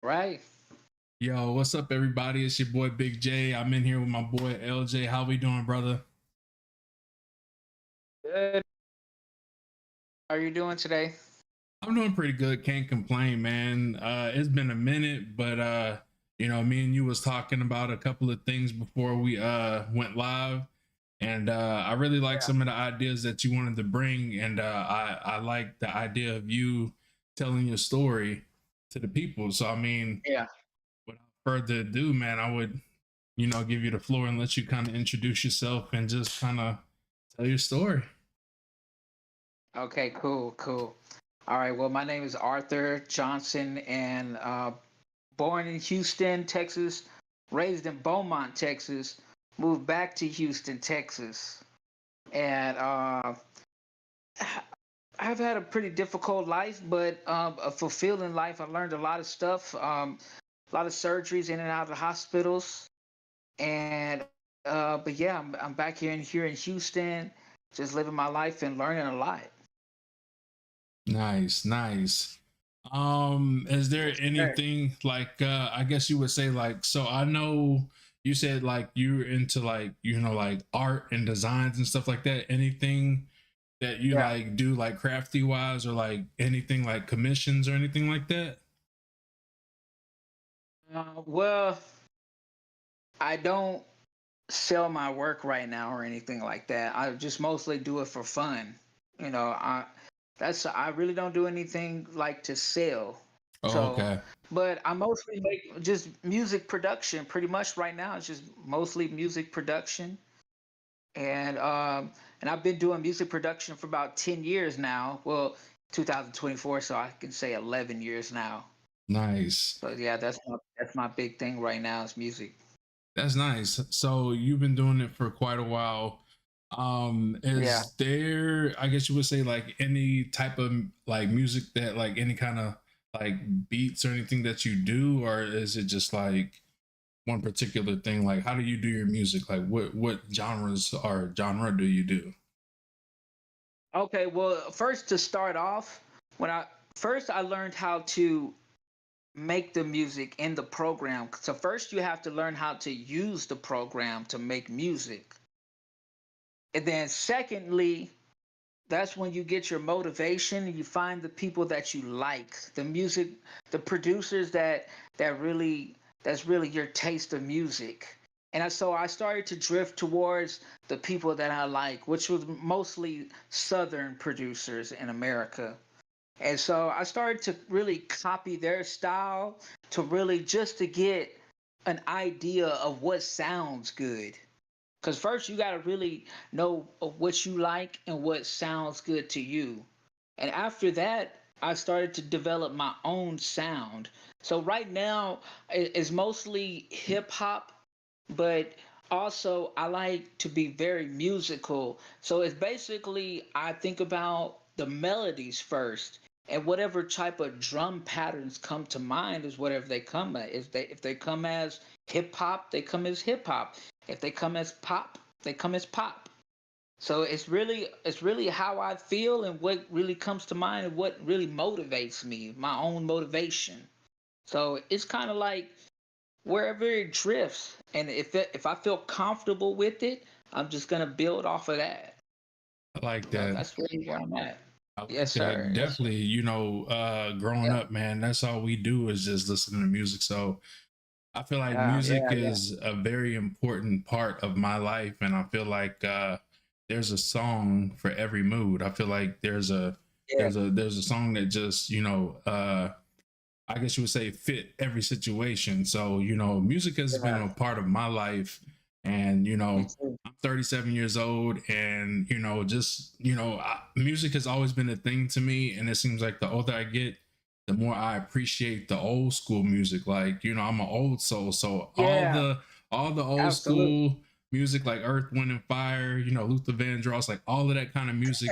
Right. Yo, what's up, everybody? It's your boy Big J. I'm in here with my boy LJ. How we doing, brother? Good. How are you doing today? I'm doing pretty good. Can't complain, man. It's been a minute, but me and you was talking about a couple of things before we went live, and I really like Yeah. some of the ideas that you wanted to bring, and I like the idea of you telling your story to the people. So, I mean, Yeah. without further ado, man, I would give you the floor and let you kind of introduce yourself and just kind of tell your story. Okay. Cool. Cool. All right. Well, my name is Arthur Johnson, and born in Houston, Texas, raised in Beaumont, Texas, moved back to Houston, Texas, and I've had a pretty difficult life, but a fulfilling life. I learned a lot of stuff, a lot of surgeries in and out of the hospitals, and but yeah, I'm back here in Houston, just living my life and learning a lot. Nice, nice. Is there Yes, sir. anything like I guess you would say like so I know you said like you're into like like art and designs and stuff like that. Anything that you Yeah. like do like crafty wise or like anything like commissions or anything like that? Well, I don't sell my work right now or anything like that. I just mostly do it for fun. You know, I really don't do anything like to sell. Oh, So, okay. but I mostly make just music production. Pretty much right now, it's just mostly music production, and I've been doing music production for about 10 years now. Well, 2024, so I can say 11 years now. Nice. So yeah, that's my big thing right now is music. That's nice. So you've been doing it for quite a while. Yeah. Is there, I guess you would say, like any type of like music that like any kind of like beats or anything that you do, or is it just like one particular thing? Like, how do you do your music? Like, what genres or genre do you do? Okay, well, first to start off, when I learned how to make the music in the program. So first you have to learn how to use the program to make music. And then secondly, that's when you get your motivation and you find the people that you like, the music, the producers that's really your taste of music. And so I started to drift towards the people that I like, which was mostly Southern producers in America. And so I started to really copy their style to really just to get an idea of what sounds good. Because first you got to really know what you like and what sounds good to you. And after that, I started to develop my own sound. So right now it's mostly hip hop, but also I like to be very musical. So it's basically I think about the melodies first, and whatever type of drum patterns come to mind is whatever they come at. If they come as hip hop, they come as hip hop. If they come as pop, they come as pop. So it's really how I feel and what really comes to mind and what really motivates me, my own motivation. So it's kind of like wherever it drifts, and if I feel comfortable with it, I'm just gonna build off of that. I like So that. that's really where I'm at. I Yes, like that. sir. Yes, sir. Definitely, growing Yeah. up, man, that's all we do is just listen to music. So I feel like Yeah. music Yeah. Yeah. is a very important part of my life, and I feel like there's a song for every mood. I feel like Yeah. there's a song that just I guess you would say fit every situation. So music has been Yeah. a part of my life, and Me too. I'm 37 years old, and music has always been a thing to me, and it seems like the older I get, the more I appreciate the old school music. Like, I'm an old soul, so Yeah. all the old Absolutely. school music like Earth, Wind and Fire, Luther Vandross, like all of that kind of music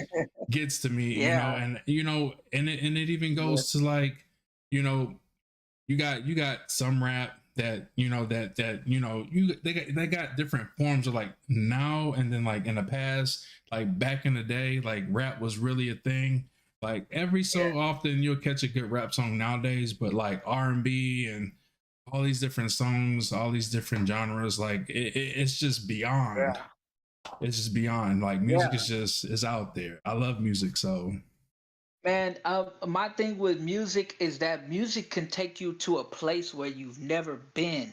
gets to me, Yeah. and it even Yeah. goes to like, you know, you got some rap that they got different forms of like now and then like in the past, like back in the day, like rap was really a thing. Like every Yeah. so often you'll catch a good rap song nowadays, but like R&B and all these different songs, all these different genres, like it's just beyond. Yeah. It's just beyond. Like music Yeah. is just is out there. I love music, so Man, my thing with music is that music can take you to a place where you've never been.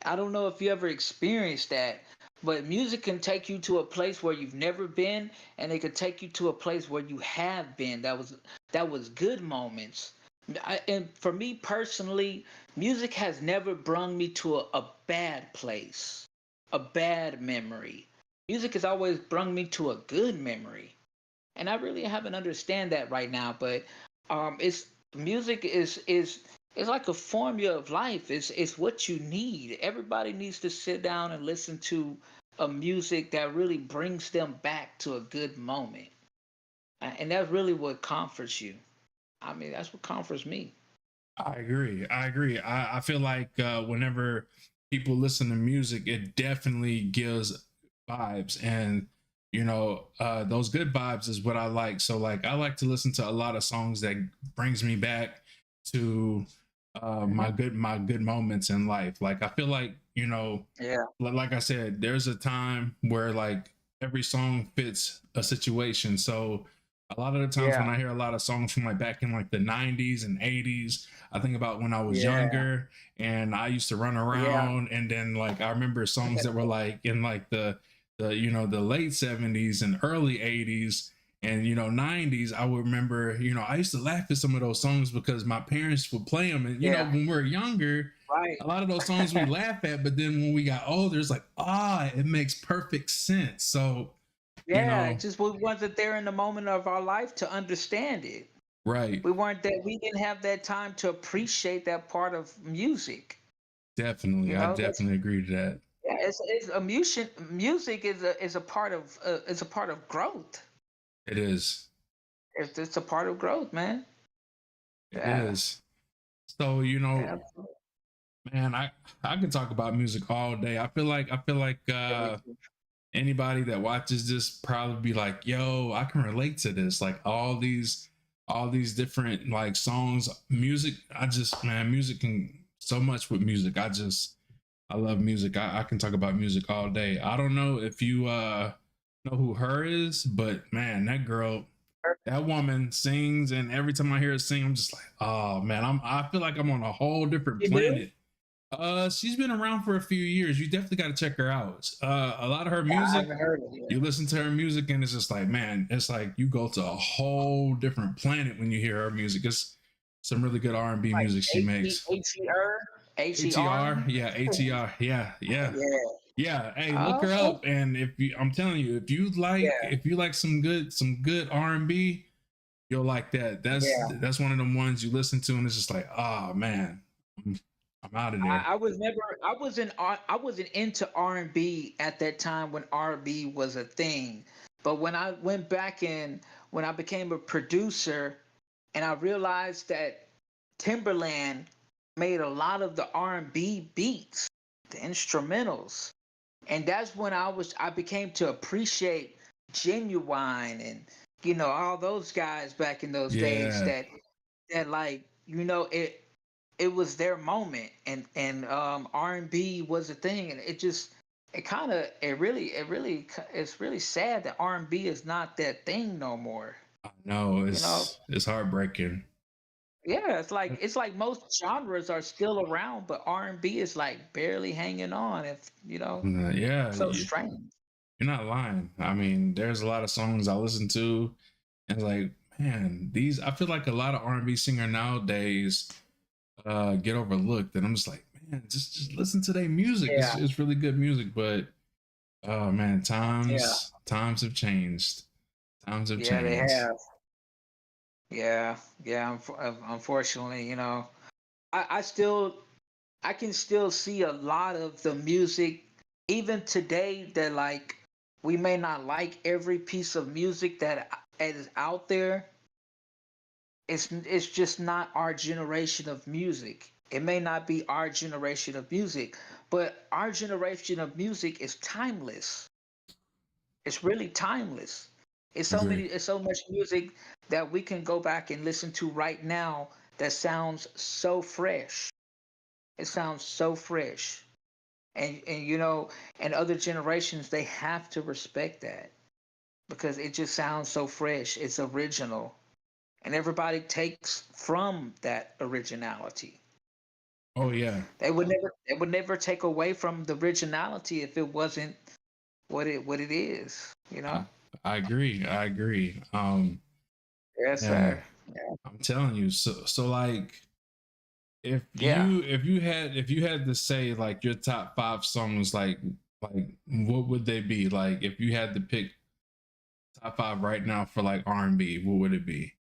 I don't know if you ever experienced that, but music can take you to a place where you've never been, and it could take you to a place where you have been. That was good moments. And for me personally, music has never brung me to a bad place, a bad memory. Music has always brung me to a good memory, and I really haven't understand that right now. But it's music is like a formula of life. It's what you need. Everybody needs to sit down and listen to a music that really brings them back to a good moment, and that's really what comforts you. I mean, that's what comforts me. I agree. I agree. I feel like whenever people listen to music, it definitely gives vibes, and those good vibes is what I like. So like, I like to listen to a lot of songs that brings me back to Hmm. my good moments in life. Like I feel like Yeah, like I said, there's a time where like every song fits a situation. So a lot of the times when yeah, I hear a lot of songs from like back in like the 90s and 80s, I think about when I was yeah, younger and I used to run yeah, around, and then like I remember songs that were like in like the late 70s and early 80s and 90s. I would remember, I used to laugh at some of those songs because my parents would play them, and yeah. when we are younger, Right. a lot of those songs we laugh at, but then when we got older, it's like, it makes perfect sense. So, you Yeah, it know, just we wasn't there in the moment of our life to understand it. right. We weren't that. We didn't have that time to appreciate that part of music. Definitely. I That's definitely agree to that. yeah. It's a music. Music is a part of is a part of growth. It is. It's a part of growth, man. It Yeah. is. So, Yeah. man, I can talk about music all day. I feel like Yeah, me too. anybody that watches this probably be like, yo, I can relate to this. Like all these different like songs, music. I just, man, music can so much with music. I love music. I can talk about music all day. I don't know if you know who her is, but man, that girl, that woman sings, and every time I hear her sing, I'm just like, oh man, I feel like I'm on a whole different You do? planet. She's been around for a few years. You definitely got to check her out. A lot of her Yeah, I music, haven't heard of it. you listen to her music, and it's just like, man, it's like you go to a whole different planet when you hear her music. It's some really good R&B Like music she makes. H-E-R? ATR, yeah, ATR, yeah, yeah, Yeah. yeah. Hey, look her Oh, up, and I'm telling you, yeah, if you like some good R&B, you'll like that. yeah. That's one of them ones you listen to, and it's just like, oh man, I'm, I'm out of there. I was never I wasn't into R&B at that time when R&B was a thing. But when I went back and when I became a producer and I realized that Timberland made a lot of the R&B beats, the instrumentals. And that's when I became to appreciate Genuine and all those guys back in those days Yeah, that like it was their moment, and R&B was a thing, and it's really sad that R&B is not that thing no more. I know You know, it's heartbreaking. yeah, it's like most genres are still around, but R&B is like barely hanging on. If Yeah, so strange. you're not lying. I mean, there's a lot of songs I listen to, and it's like, man, these. I feel like a lot of R&B singer nowadays get overlooked, and I'm just like, man, just listen to their music. Yeah, It's really good music, but oh man, yeah, times have changed. Times have yeah. They changed. have. Yeah, yeah. Unfortunately, I still I can still see a lot of the music even today that like we may not like every piece of music that is out there. It's just not our generation of music. It may not be our generation of music, but our generation of music is timeless. It's really timeless. It's so Agree. many. It's so much music that we can go back and listen to right now that sounds so fresh. It sounds so fresh. And you know, and other generations, they have to respect that because it just sounds so fresh. It's original. And everybody takes from that originality. Oh yeah, They would never take away from the originality if it wasn't what it is, you know? I, I agree. I agree. Yes, And sir. Yeah. I'm telling you, so like Yeah. if you had to say like your top five songs, like what would they be? Like if you had to pick top five right now for like R&B, what would it be?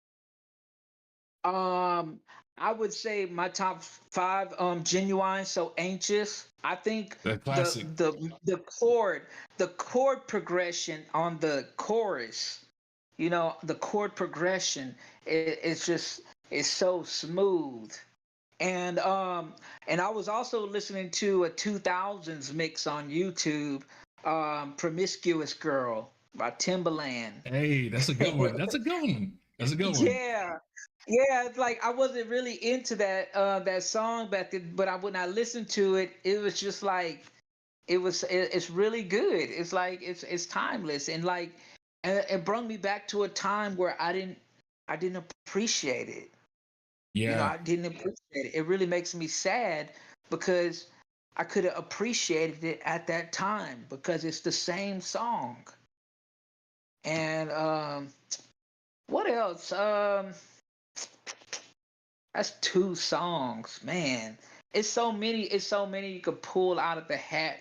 Um, I would say my top five, Genuine, So Anxious. I think The the classic. the chord, the chord progression on the chorus, the chord progression is just is so smooth. And and I was also listening to a 2000s mix on YouTube, Promiscuous Girl by Timbaland. Hey, that's a good one. That's a good one. That's a good one. Yeah, yeah. It's like I wasn't really into that song back then, but when I listened to it, it was just like it's really good. It's like it's timeless and like and it brought me back to a time where I didn't appreciate it. Yeah. I didn't appreciate it. It really makes me sad because I could have appreciated it at that time because it's the same song. And what else? That's two songs, man. It's so many. It's so many you could pull out of the hat.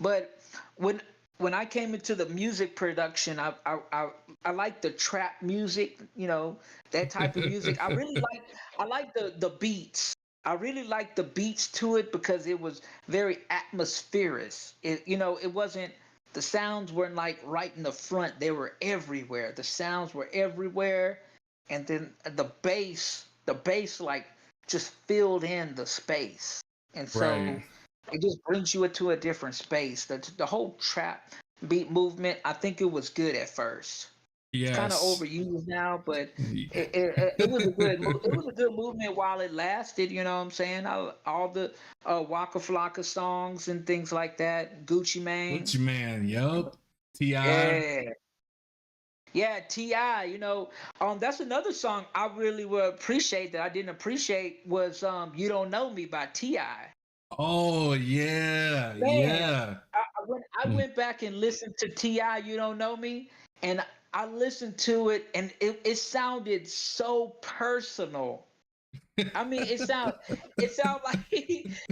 But when when I came into the music production, I like the trap music. That type of music. I like the beats. I really like the beats to it because it was very atmospheric. It wasn't the sounds weren't like right in the front. They were everywhere. The sounds were everywhere, and then the bass like just filled in the space, and so Right. it just brings you into a different space. The whole trap beat movement, I think it was good at first. It's kind of Yes. overused now, but it was a good movement while it lasted. You know what I'm saying? All the Waka Flocka songs and things like that. Gucci Mane, Gucci Man. Yup. Ti. yeah, yeah. Ti, that's another song I really would appreciate that I didn't appreciate was "You Don't Know Me" by Ti. Oh yeah. Man, Yeah. I went back and listened to Ti, "You Don't Know Me," and I listened to it, and it sounded so personal. I mean, it sound like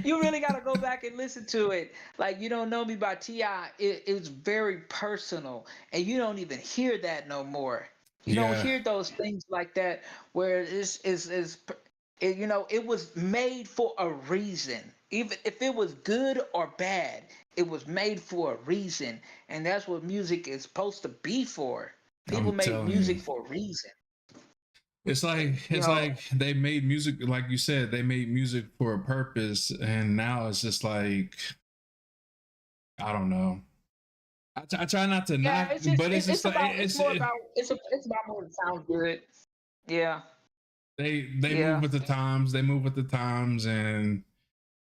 you really got to go back and listen to it. Like "You Don't Know Me" by Ti, it's very personal, and you don't even hear that no more. You don't Yeah. hear those things like that where it was made for a reason. Even if it was good or bad, it was made for a reason, and that's what music is supposed to be for. People I'm make telling you. music for a reason. It's like You it's know, like they made music, like you said, they made music for a purpose, and now it's just like I don't know. I try not to yeah, knock, it's just but it's just like it's more about it's about more to sound good. Yeah, they move yeah, with the times. They move with the times, and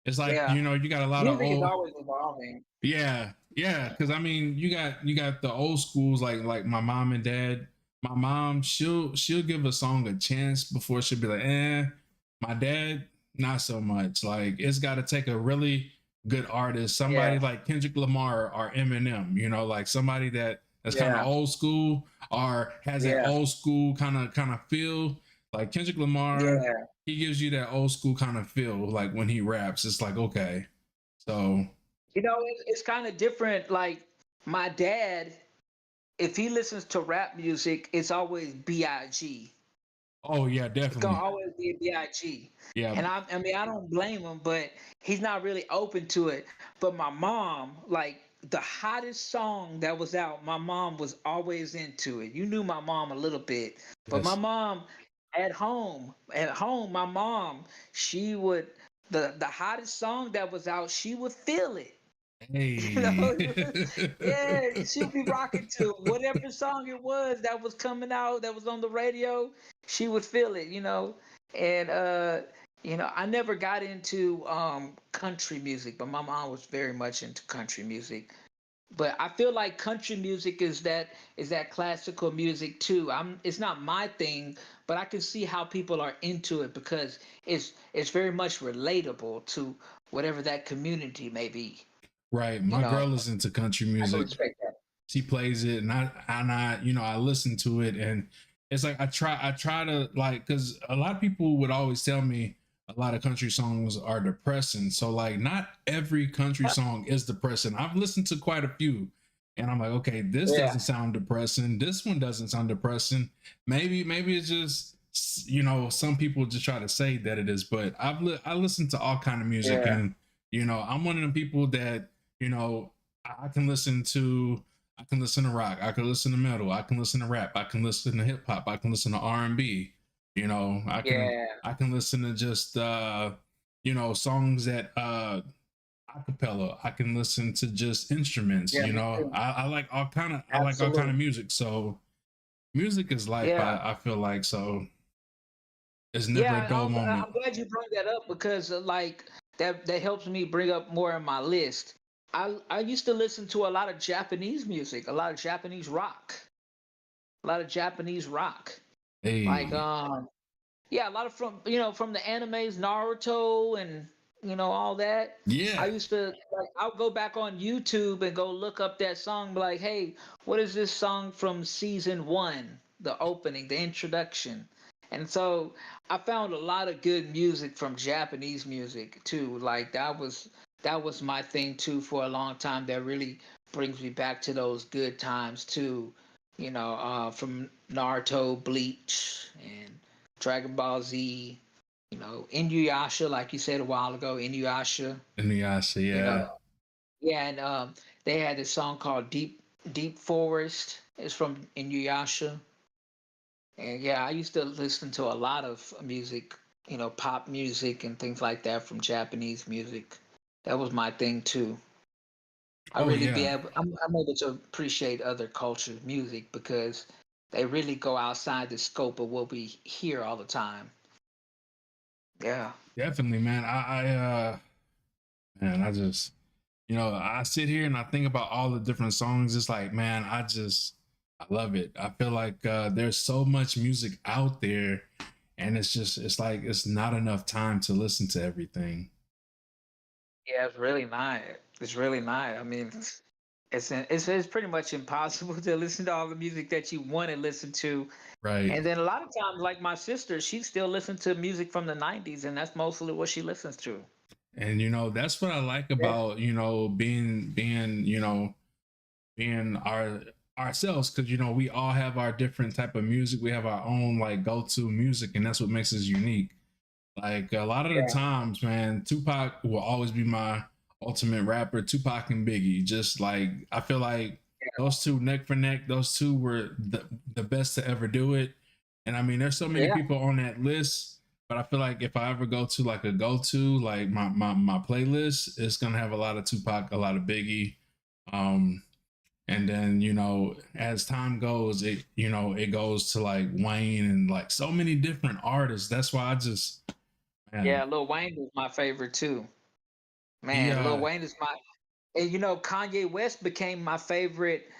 it's like yeah. you got a lot of Music is old. always evolving. Yeah, yeah. Because I mean, you got the old schools like my mom and dad. My mom, she'll give a song a chance before she'll be like, eh. My dad, not so much. Like it's got to take a really good artist, Yeah, somebody like Kendrick Lamar or Eminem. Like somebody that's kind of yeah, old school or has that yeah, old school kind of feel. Like Kendrick Lamar, yeah. he gives you that old school kind of feel. Like when he raps, it's like okay, so. It's kind of different. Like my dad, if he listens to rap music, it's always Big. Oh yeah, It's gonna definitely. always be a Big. Yeah, And I mean, I don't blame him, but he's not really open to it. But my mom, like the hottest song that was out, my mom was always into it. You knew my mom a little bit, but my yes. mom at home, my mom, she would the hottest song that was out, she would feel it. You know, Hey. yeah, she'll be rocking to whatever song it was that was coming out that was on the radio. She would feel it, and I never got into country music, but my mom was very much into country music. But I feel like country music is that classical music too. It's not my thing, but I can see how people are into it because it's very much relatable to whatever that community may be. Right. You My know, girl is into country I can music. respect that. She plays it, and I listen to it, and it's like I try to, like, because a lot of people would always tell me a lot of country songs are depressing. So like not every country song is depressing. I've listened to quite a few, and I'm like, okay, this Yeah, doesn't sound depressing. This one doesn't sound depressing. Maybe it's just, some people just try to say that it is, but I listen to all kind of music, yeah, and I'm one of them people that, you know I can listen to, I can listen to rock, I can listen to metal, I can listen to rap, I can listen to hip hop, I can listen to R&B. I can yeah, I can listen to just songs that acapella. I can listen to just instruments. yeah. Me too. I like all kind Absolutely. of music. So music is life. Yeah, I feel like, so it's never a yeah. dull moment. I'm glad you brought that up because like that helps me bring up more in my list. I used to listen to a lot of Japanese music, a lot of Japanese rock, a lot of Japanese rock. Like Hey, yeah, a lot of from the animes, Naruto, and all that. I yeah, used to like I'll go back on YouTube and go look up that song, be like, hey, what is this song from season one, the opening, the introduction? And so I found a lot of good music from Japanese music too. Like that was my thing too for a long time. That really brings me back to those good times too. From Naruto, Bleach, and Dragon Ball Z, Inuyasha, like you said a while ago, Inuyasha, Inuyasha, you yeah. know, yeah, and they had this song called Deep Forest. It's from Inuyasha, and yeah, I used to listen to a lot of music, pop music and things like that from Japanese music. That was my thing too. Oh yeah, I'm able to appreciate other cultures' music because they really go outside the scope of what we hear all the time. Yeah. definitely, man. Man, I just, I sit here and I think about all the different songs. It's like, man, I love it. I feel like there's so much music out there, and it's like it's not enough time to listen to everything. Yeah, it's really not. It's really not. I mean, it's pretty much impossible to listen to all the music that you want to listen to. Right. And then a lot of times, like my sister, she still listens to music from the '90s, and that's mostly what she listens to. And that's what I like Yeah, about, being ourselves, because we all have our different type of music. We have our own like go-to music, and that's what makes us unique. Like a lot of the yeah, times, man, Tupac will always be my ultimate rapper. Tupac and Biggie, just like I feel like those two neck for neck. Those two were the best to ever do it. And I mean, there's so many yeah, people on that list, but I feel like if I ever go to like a go to, like my playlist, it's gonna have a lot of Tupac, a lot of Biggie. Um, and then as time goes, it goes to like Wayne and like so many different artists. That's why I just, yeah. man, Lil Wayne is my favorite too. he Man, Lil Wayne is my, and Kanye West became my favorite.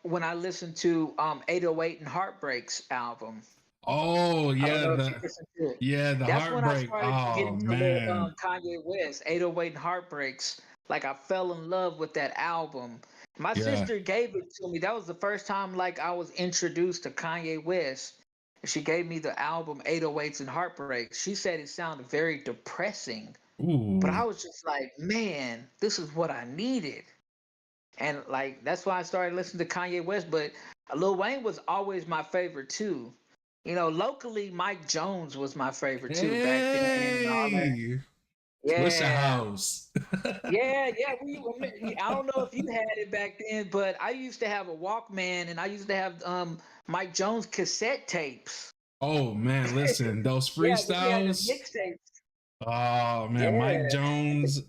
When I listened to 808 and Heartbreaks album. oh I don't yeah, know if you listened to it. the That's when I heartbreak. started to get Oh into man. Kanye West, 808 and Heartbreaks. Like I fell in love with that album. My Yeah. sister gave it to me. That was the first time like I was introduced to Kanye West. She gave me the album 808s and Heartbreaks. She said it sounded very depressing, but Ooh. I was just like, man, this is what I needed. And like that's why I started listening to Kanye West. But Lil Wayne was always my favorite too. Locally, Mike Jones was my favorite too back then and all that. Hey, Swisher Yeah, House. yeah, yeah. I don't know if you had it back then, but I used to have a Walkman and I used to have Mike Jones cassette tapes. Oh man, listen, those Yeah, when he had the freestyles. mixtapes. Oh man, Mike Yeah, Jones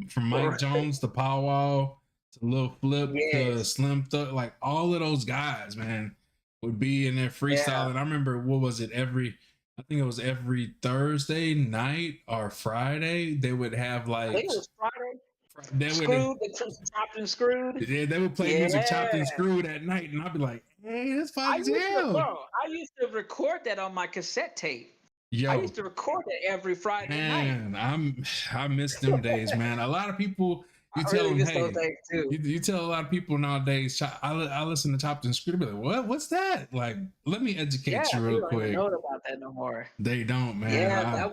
from Mike Jones to Powwow to Lil Flip to Yes. Slim Thug, like all of those guys, man, would be in there Yeah. freestyling. I remember what was it I think it was every Thursday night or Friday they would have I like think it was Friday. they would Screwed, the chopped and screwed. they would play Yeah. music chopped and screwed at night, and I'd be like, hey, that's I fun as used to, hell. bro. I used to record that on my cassette tape. I Yo, used to record it every Friday night. man, I miss them days, man. A lot of people, you I tell really them, miss those hey, days too. you tell a lot of people nowadays, I listen to Chopped and Screwed, be like, what? What's that? Like, let me Yeah, educate you real people don't even quick. know about that no more. They don't, man. Yeah,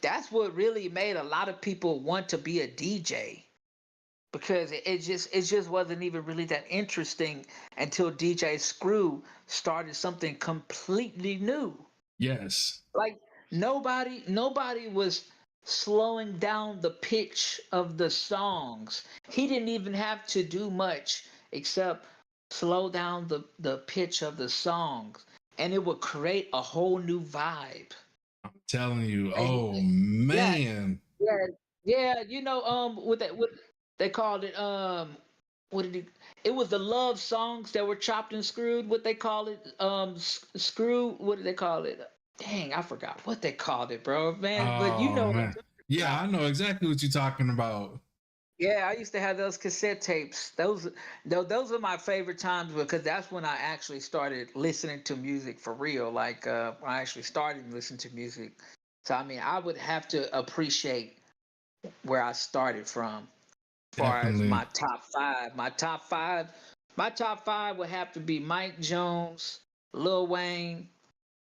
that's what really made a lot of people want to be a DJ because it just wasn't even really that interesting until DJ Screw started something completely new. Yes, Like nobody was slowing down the pitch of the songs. He didn't even have to do much except slow down the pitch of the songs, and it would create a whole new vibe. I'm telling you. And Oh yeah, man, yeah, yeah. What they called it, what did it was the love songs that were chopped and screwed. What they call it, screw. What did they call it? Dang, I forgot what they called it, bro. Man, but you oh know what I'm man. talking Yeah, about. I know exactly what you're talking about. Yeah, I used to have those cassette tapes. Those are my favorite times because that's when I actually started listening to music for real. Like I actually started listening to music. So I mean, I would have to appreciate where I started from. Far as Definitely. my top five, my top five would have to be Mike Jones, Lil Wayne,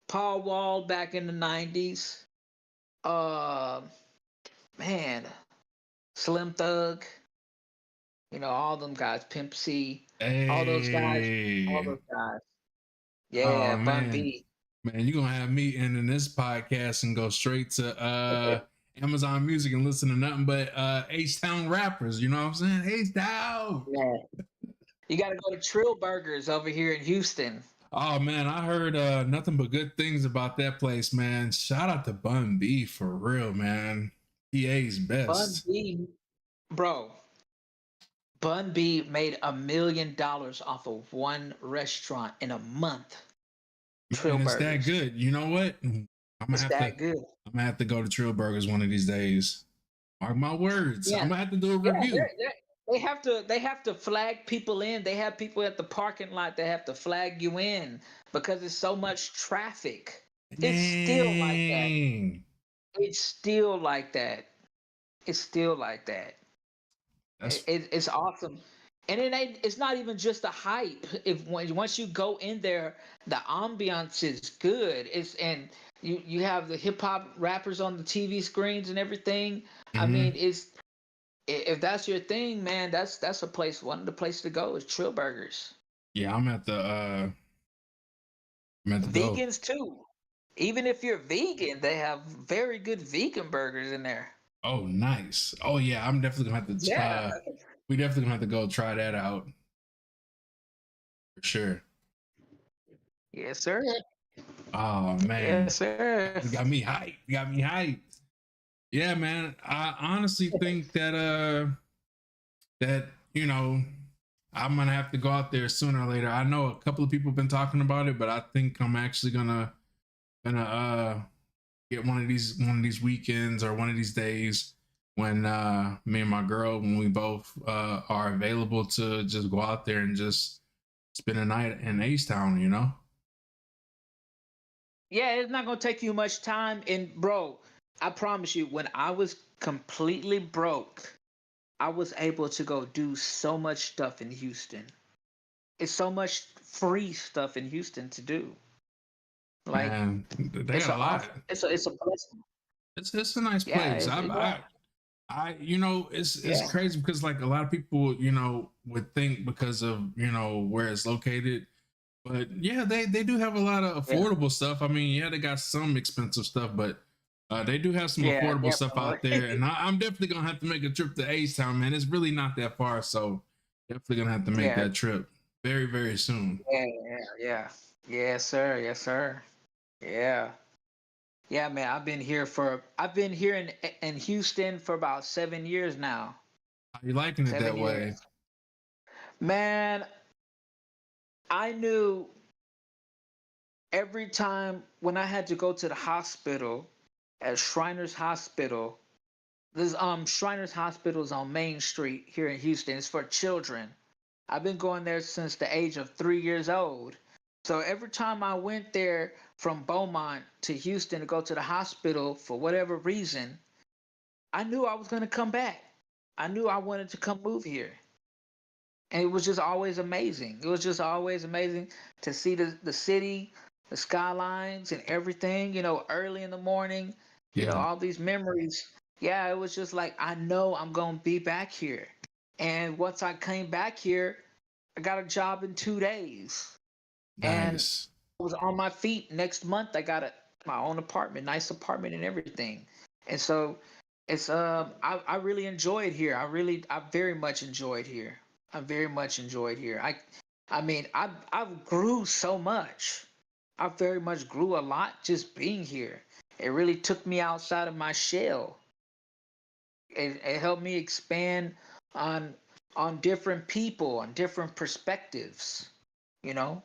Paul Wall back in the '90s. Uh, man, Slim Thug. All them guys, Pimp C, all those guys, all Hey. those guys. Oh Yeah, Bun man. B. Man, you're gonna have me ending this podcast and go straight to Amazon Music and listen to nothing but H-Town rappers. You know what I'm saying? H-Town. Yeah, you got to go to Trill Burgers over here in Houston. Oh man, I heard nothing but good things about that place, man. Shout out to Bun B for real, man. PA's Bun best. B, bro. Bun B made $1 million off of one restaurant in a month. Trill Man, it's that Burgers. good. You know what? It's that good. I'm gonna have to go to Trill Burgers one of these days. Mark my words. I'm Yeah, gonna have to do a yeah. review. They have to flag people in. They have people at the parking lot. They have to flag you in because it's so much traffic. It's still like that. Dang. It's still like that. It's still like that. That's It's awesome, and it's not even just a hype. If once you go in there, the ambiance is good. You have the hip hop rappers on the TV screens and everything. I mean, mhm. if that's your thing, man, that's a place. One of the places to go is Trill Burgers. Yeah, I'm at the go. Vegans too. Even if you're vegan, they have very good vegan burgers in there. Oh, nice. Oh yeah, I'm definitely gonna have to Yeah. we definitely gonna have to go try that out for sure. Yes, sir. Oh man. Yes, sir. You got me hyped. You got me hyped. Yeah, man. I honestly think that I'm gonna have to go out there sooner or later. I know a couple of people have been talking about it, but I think I'm actually gonna get one of these weekends or one of these days when me and my girl, when we both are available to just go out there and just spend a night in Ace Town, you know. Yeah, it's not gonna take you much time. And bro, I promise you, when I was completely broke, I was able to go do so much stuff in Houston. It's so much free stuff in Houston to do. Like Man, they it's got a a lot. awesome. It's a blessing. It's a nice Yeah, place. yeah, It's yeah, crazy because like a lot of people would think because of where it's located, but yeah, they do have a lot of yeah, affordable stuff. I mean, yeah, they got some expensive stuff, but they do have some yeah, affordable stuff out there, definitely. and I'm definitely gonna have to make a trip to H Town, man. It's really not that far, so definitely gonna have to make Yeah, that trip very very soon. yeah, yeah, yeah. Yes, sir. Yes, sir. Yeah. Yeah, man, I've been here in Houston for about 7 years now. How you liking it Seven that way? years. Man, I knew every time when I had to go to the hospital at Shriners Hospital. This Shriners Hospital is on Main Street here in Houston. It's for children. I've been going there since the age of 3 years old. So every time I went there from Beaumont to Houston to go to the hospital for whatever reason, I knew I was going to come back. I knew I wanted to come move here. And it was just always amazing. It was just always amazing to see the city, the skylines, and everything, early in the morning, Yeah, all these memories. Yeah, it was just like, I know I'm going to be back here. And once I came back here, I got a job in 2 days. And nice. I was on my feet. Next month, I got my own apartment, nice apartment, and everything. And so I really enjoyed here. I very much enjoyed here. I very much enjoyed here. I mean, I grew so much. I very much grew a lot just being here. It really took me outside of my shell. It helped me expand on on different people, on different perspectives. You know,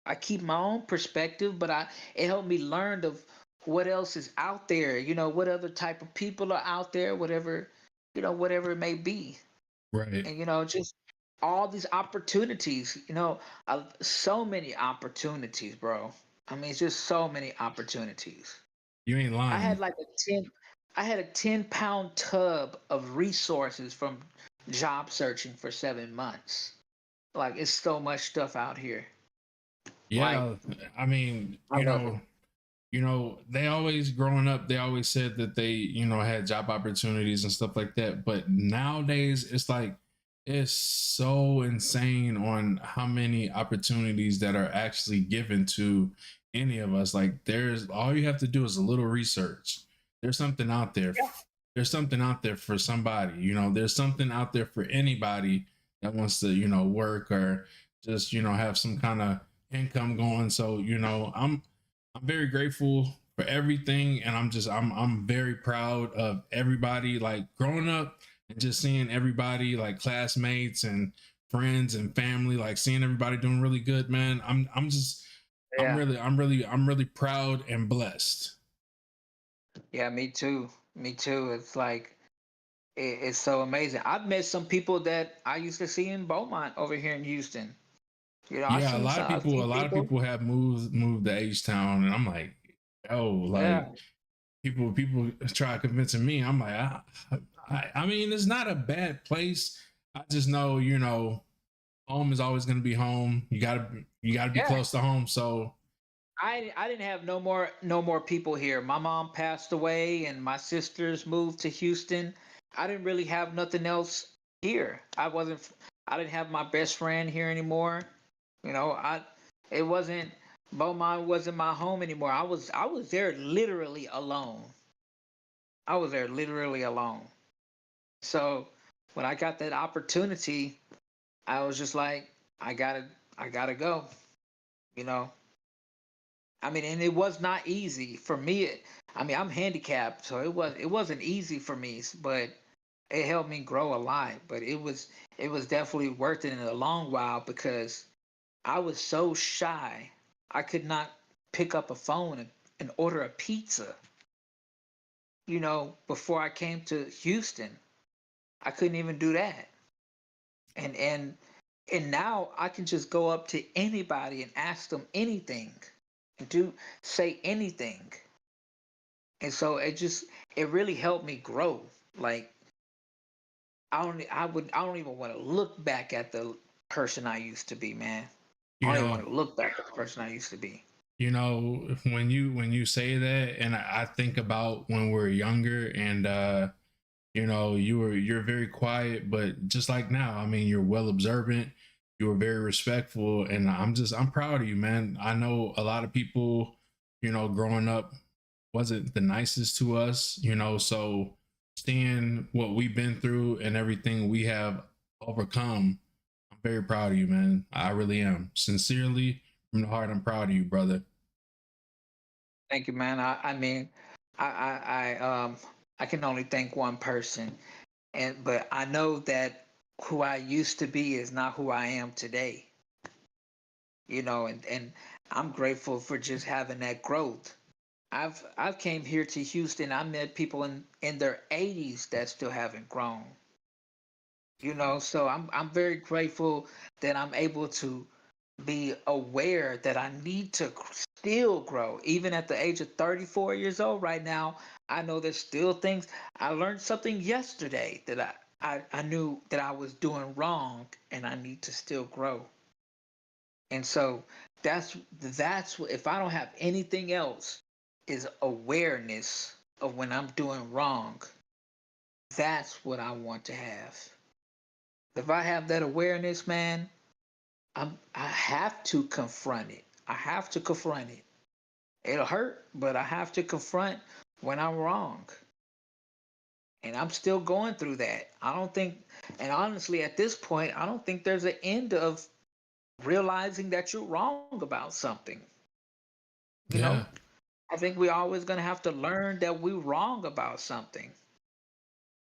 I keep my own perspective, but it helped me learn of what else is out there. What other type of people are out there, whatever, whatever it may be, Right. and just all these opportunities. So many opportunities, bro. I mean, it's just so many opportunities. You ain't I had lying. like a 10, I had a 10-pound tub of resources from job searching for 7 months. Like it's so much stuff out here. Like Yeah, I mean, I love it. they always growing up, they always said that they, had job opportunities and stuff like that. But nowadays, it's like it's so insane on how many opportunities that are actually given to any of us. Like, there's all you have to do is a little research. There's something out there. Yeah. There's something out there for somebody. There's something out there for anybody that wants to, work or just, have some kind of income going. So, I'm very grateful for everything, and I'm very proud of everybody. Like growing up and just seeing everybody, like classmates and friends and family, like seeing everybody doing really good, man. Yeah. I'm really proud and blessed. Yeah, me too. Me too. It's like it's so amazing. I've met some people that I used to see in Beaumont over here in Houston. Yeah, I've seen a lot of people. people have moved to H Town, and I'm like, yo, like Yeah. people try convincing me. I'm like, I mean, it's not a bad place. I just know, home is always going to be home. You gotta be Yeah. close to home. So I didn't have no more people here. My mom passed away and my sisters moved to Houston. I didn't really have nothing else here. I didn't have my best friend here anymore. You know, I it wasn't Beaumont wasn't my home anymore. I was there literally alone. I was there literally alone. So when I got that opportunity, I was just like, I gotta go. You know, I mean, and it was not easy for me. I mean, I'm handicapped, so it wasn't easy for me, but it helped me grow a lot. But it was definitely worth it in a long while because I was so shy. I could not pick up a phone and order a pizza. Before I came to Houston, I couldn't even do that. And now I can just go up to anybody and ask them anything and do say anything. And so it really helped me grow. Like I don't even want to look back at the person I used to be, man. I you don't even know, want to look back at the person I used to be. when you say that, and I think about when we are younger, and you're very quiet, but just like now, I mean, you're well observant. You were very respectful, and I'm proud of you, man. I know a lot of people, growing up wasn't the nicest to us, so seeing what we've been through and everything we have overcome, I'm very proud of you, man. I really am. Sincerely, from the heart, I'm proud of you, brother. Thank you, man. I mean, I can only thank one person, but I know that who I used to be is not who I am today. And I'm grateful for just having that growth. I've came here to Houston. I met people in their 80s that still haven't grown. So I'm very grateful that I'm able to be aware that I need to still grow. Even at the age of 34 years old right now, I know there's still things. I learned something yesterday that I knew that I was doing wrong and I need to still grow. And so that's what, if I don't have anything else, is awareness of when I'm doing wrong. That's what I want to have. If I have that awareness, man, I have to confront it. I have to confront it. It'll hurt, but I have to confront when I'm wrong. And I'm still going through that. I don't think, and honestly, at this point, I don't think there's an end of realizing that you're wrong about something. You know, Yeah. I think we're always going to have to learn that we're wrong about something.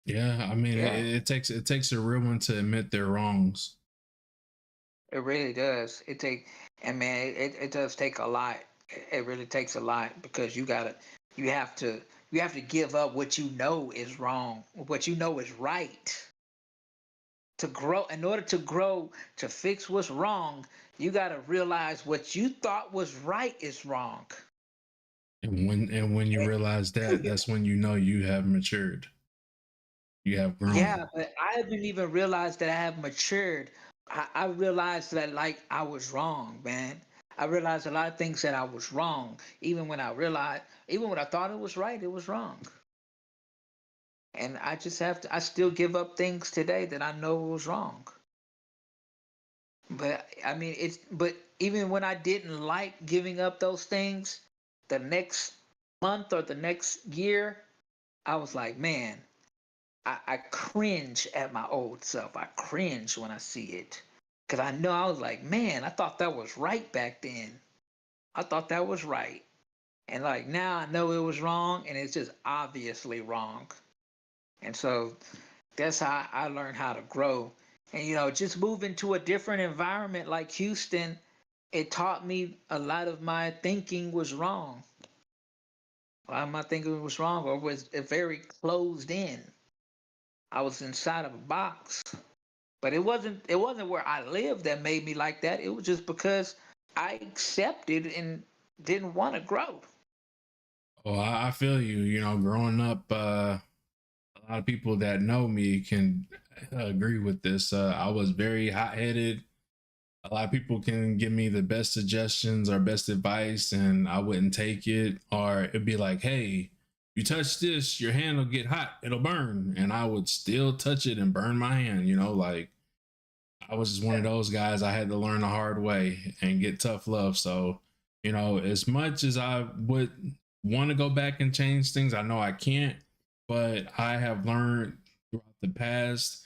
Yeah. I mean, Yeah, it takes a real one to admit their wrongs. it really does. And man, it does take a lot. It really takes a lot because you have to, you have to give up what you know is wrong, what you know is right. To grow, in order to grow, to fix what's wrong, you got to realize what you thought was right is wrong. And when you realize that, that's when you know you have matured. You have grown. Yeah, but I haven't even realized that I have matured. I realized that like I was wrong, man. I realized a lot of things that I was wrong. Even when I thought it was right, it was wrong. And I just have to, I still give up things today that I know was wrong. But I mean, but even when I didn't like giving up those things, the next month or the next year, I was like, man, I cringe at my old self. I cringe when I see it. Because I know I was like, man, I thought that was right back then. I thought that was right. And like now I know it was wrong and it's just obviously wrong. And so that's how I learned how to grow. And just moving to a different environment like Houston, it taught me a lot of my thinking was wrong. A lot of my thinking was wrong or was very closed in. I was inside of a box. But it wasn't where I lived that made me like that. It was just because I accepted and didn't want to grow. Oh, I feel you. You know, growing up, a lot of people that know me can agree with this. I was very hot headed. A lot of people can give me the best suggestions or best advice, and I wouldn't take it. Or it'd be like, hey, you touch this, your hand will get hot, it'll burn. And I would still touch it and burn my hand, like I was just one of those guys. I had to learn the hard way and get tough love. So, as much as I would want to go back and change things, I know I can't, but I have learned throughout the past.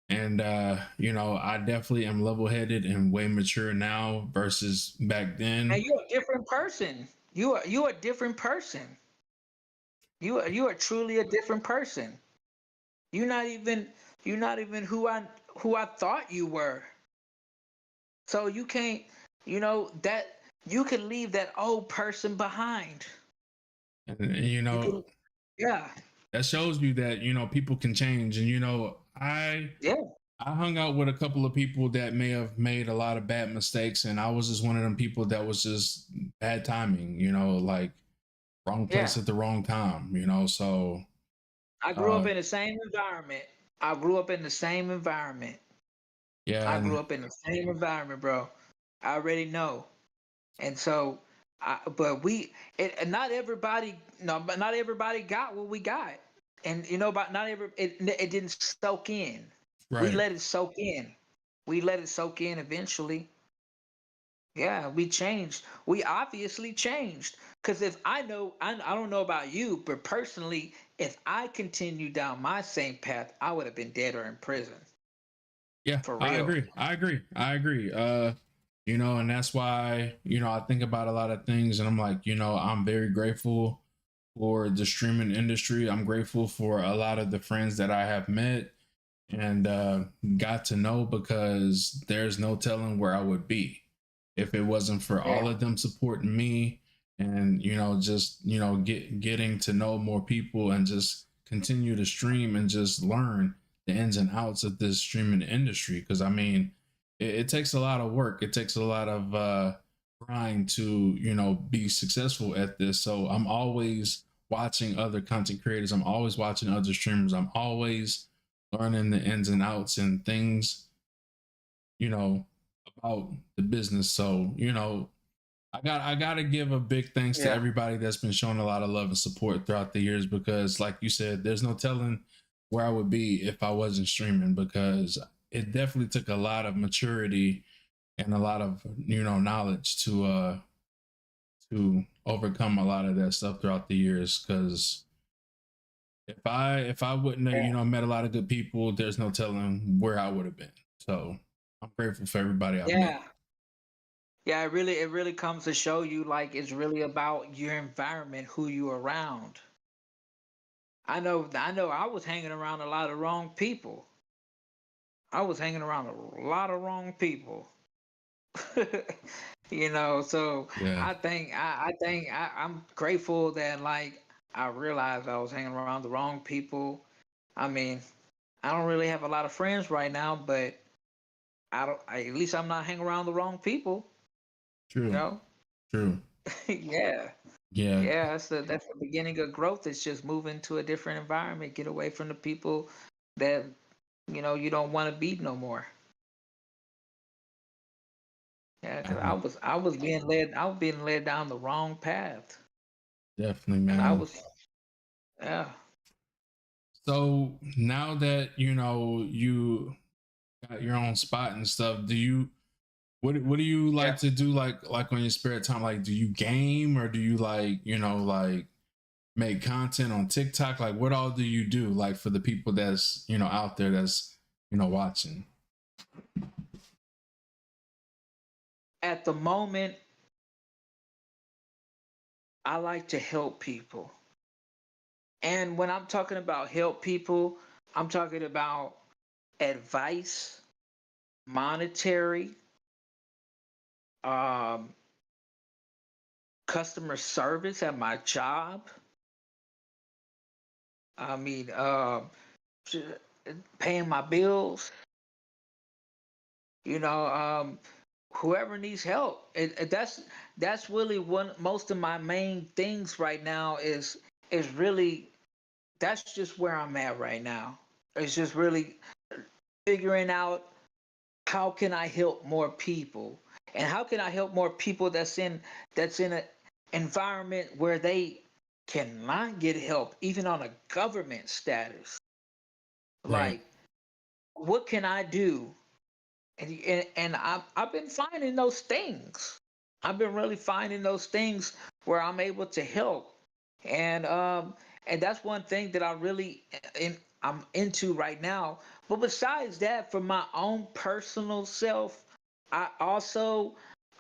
And, I definitely am level headed and way mature now versus back And then. you're a different person. You are a different person. You are truly a different person. You're not even you're not even who I thought you were. So you can't, that you can leave that old person behind. And, You can, yeah, that shows you that, people can change. And, yeah, I hung out with a couple of people that may have made a lot of bad mistakes, and I was just one of them people that was just bad timing, like wrong yeah. place at the wrong time, So, I grew up uh, in the same environment. I grew up in the same environment. yeah, I grew and up in the same environment, bro. I already know. And so, but and not everybody, no, but not everybody got what we got. And but not it didn't soak in. We right. let it soak in. We let it soak in eventually. Yeah, we changed. We obviously changed. Because if I don't know about you, but personally, if I continued down my same path, I would have been dead or in prison. Yeah, For I real. agree. I agree. I agree. And that's why, I think about a lot of things and I'm like, I'm very grateful for the streaming industry. I'm grateful for a lot of the friends that I have met and got to know, because there's no telling where I would be if it wasn't for Yeah. all of them supporting me, and just getting to know more people and just continue to stream and just learn the ins and outs of this streaming industry. Because I mean, it takes a lot of work. It takes a lot of grind to be successful at this. So I'm always watching other content creators. I'm always watching other streamers. I'm always learning the ins and outs and things, you know, about the business. So, I gotta give a big thanks to Yeah. everybody that's been showing a lot of love and support throughout the years, because like you said, there's no telling where I would be if I wasn't streaming, because it definitely took a lot of maturity and a lot of knowledge to overcome a lot of that stuff throughout the years. Because if I wouldn't have Yeah. met a lot of good people, there's no telling where I would have been. So I'm grateful for everybody I've met. Yeah. Yeah, it really comes to show you like it's really about your environment, who you around. I know I was hanging around a lot of wrong people. I was hanging around a lot of wrong people. So Yeah. I'm grateful that like I realized I was hanging around the wrong people. I mean, I don't really have a lot of friends right now, but at least I'm not hanging around the wrong people, you True. know? True. Yeah. Yeah. Yeah, that's the beginning of growth. It's just moving to a different environment, get away from the people that you don't want to be no more. Yeah, because I I- was I was being led down the wrong path, Definitely, and I man. was yeah. So now that you got your own spot and stuff, what do you Yeah. like to do, like on your spare time? Like, do you game, or do you like like make content on TikTok? Like, what all do you do, like, for the people that's out there that's watching? At the moment, I like to help people, and when I'm talking about help people, I'm talking about advice, monetary, um, customer service at my job. I mean, paying my bills. You know, whoever needs help. That's really one most of my main things right now is really that's just where I'm at right now. It's just really figuring out how can I help more people, and how can I help more people that's in an environment where they cannot get help even on a government status. Right. Like, what can I do? And I've been finding those things. I've been really finding those things where I'm able to help, and that's one thing that I'm into right now. But besides that, for my own personal self, I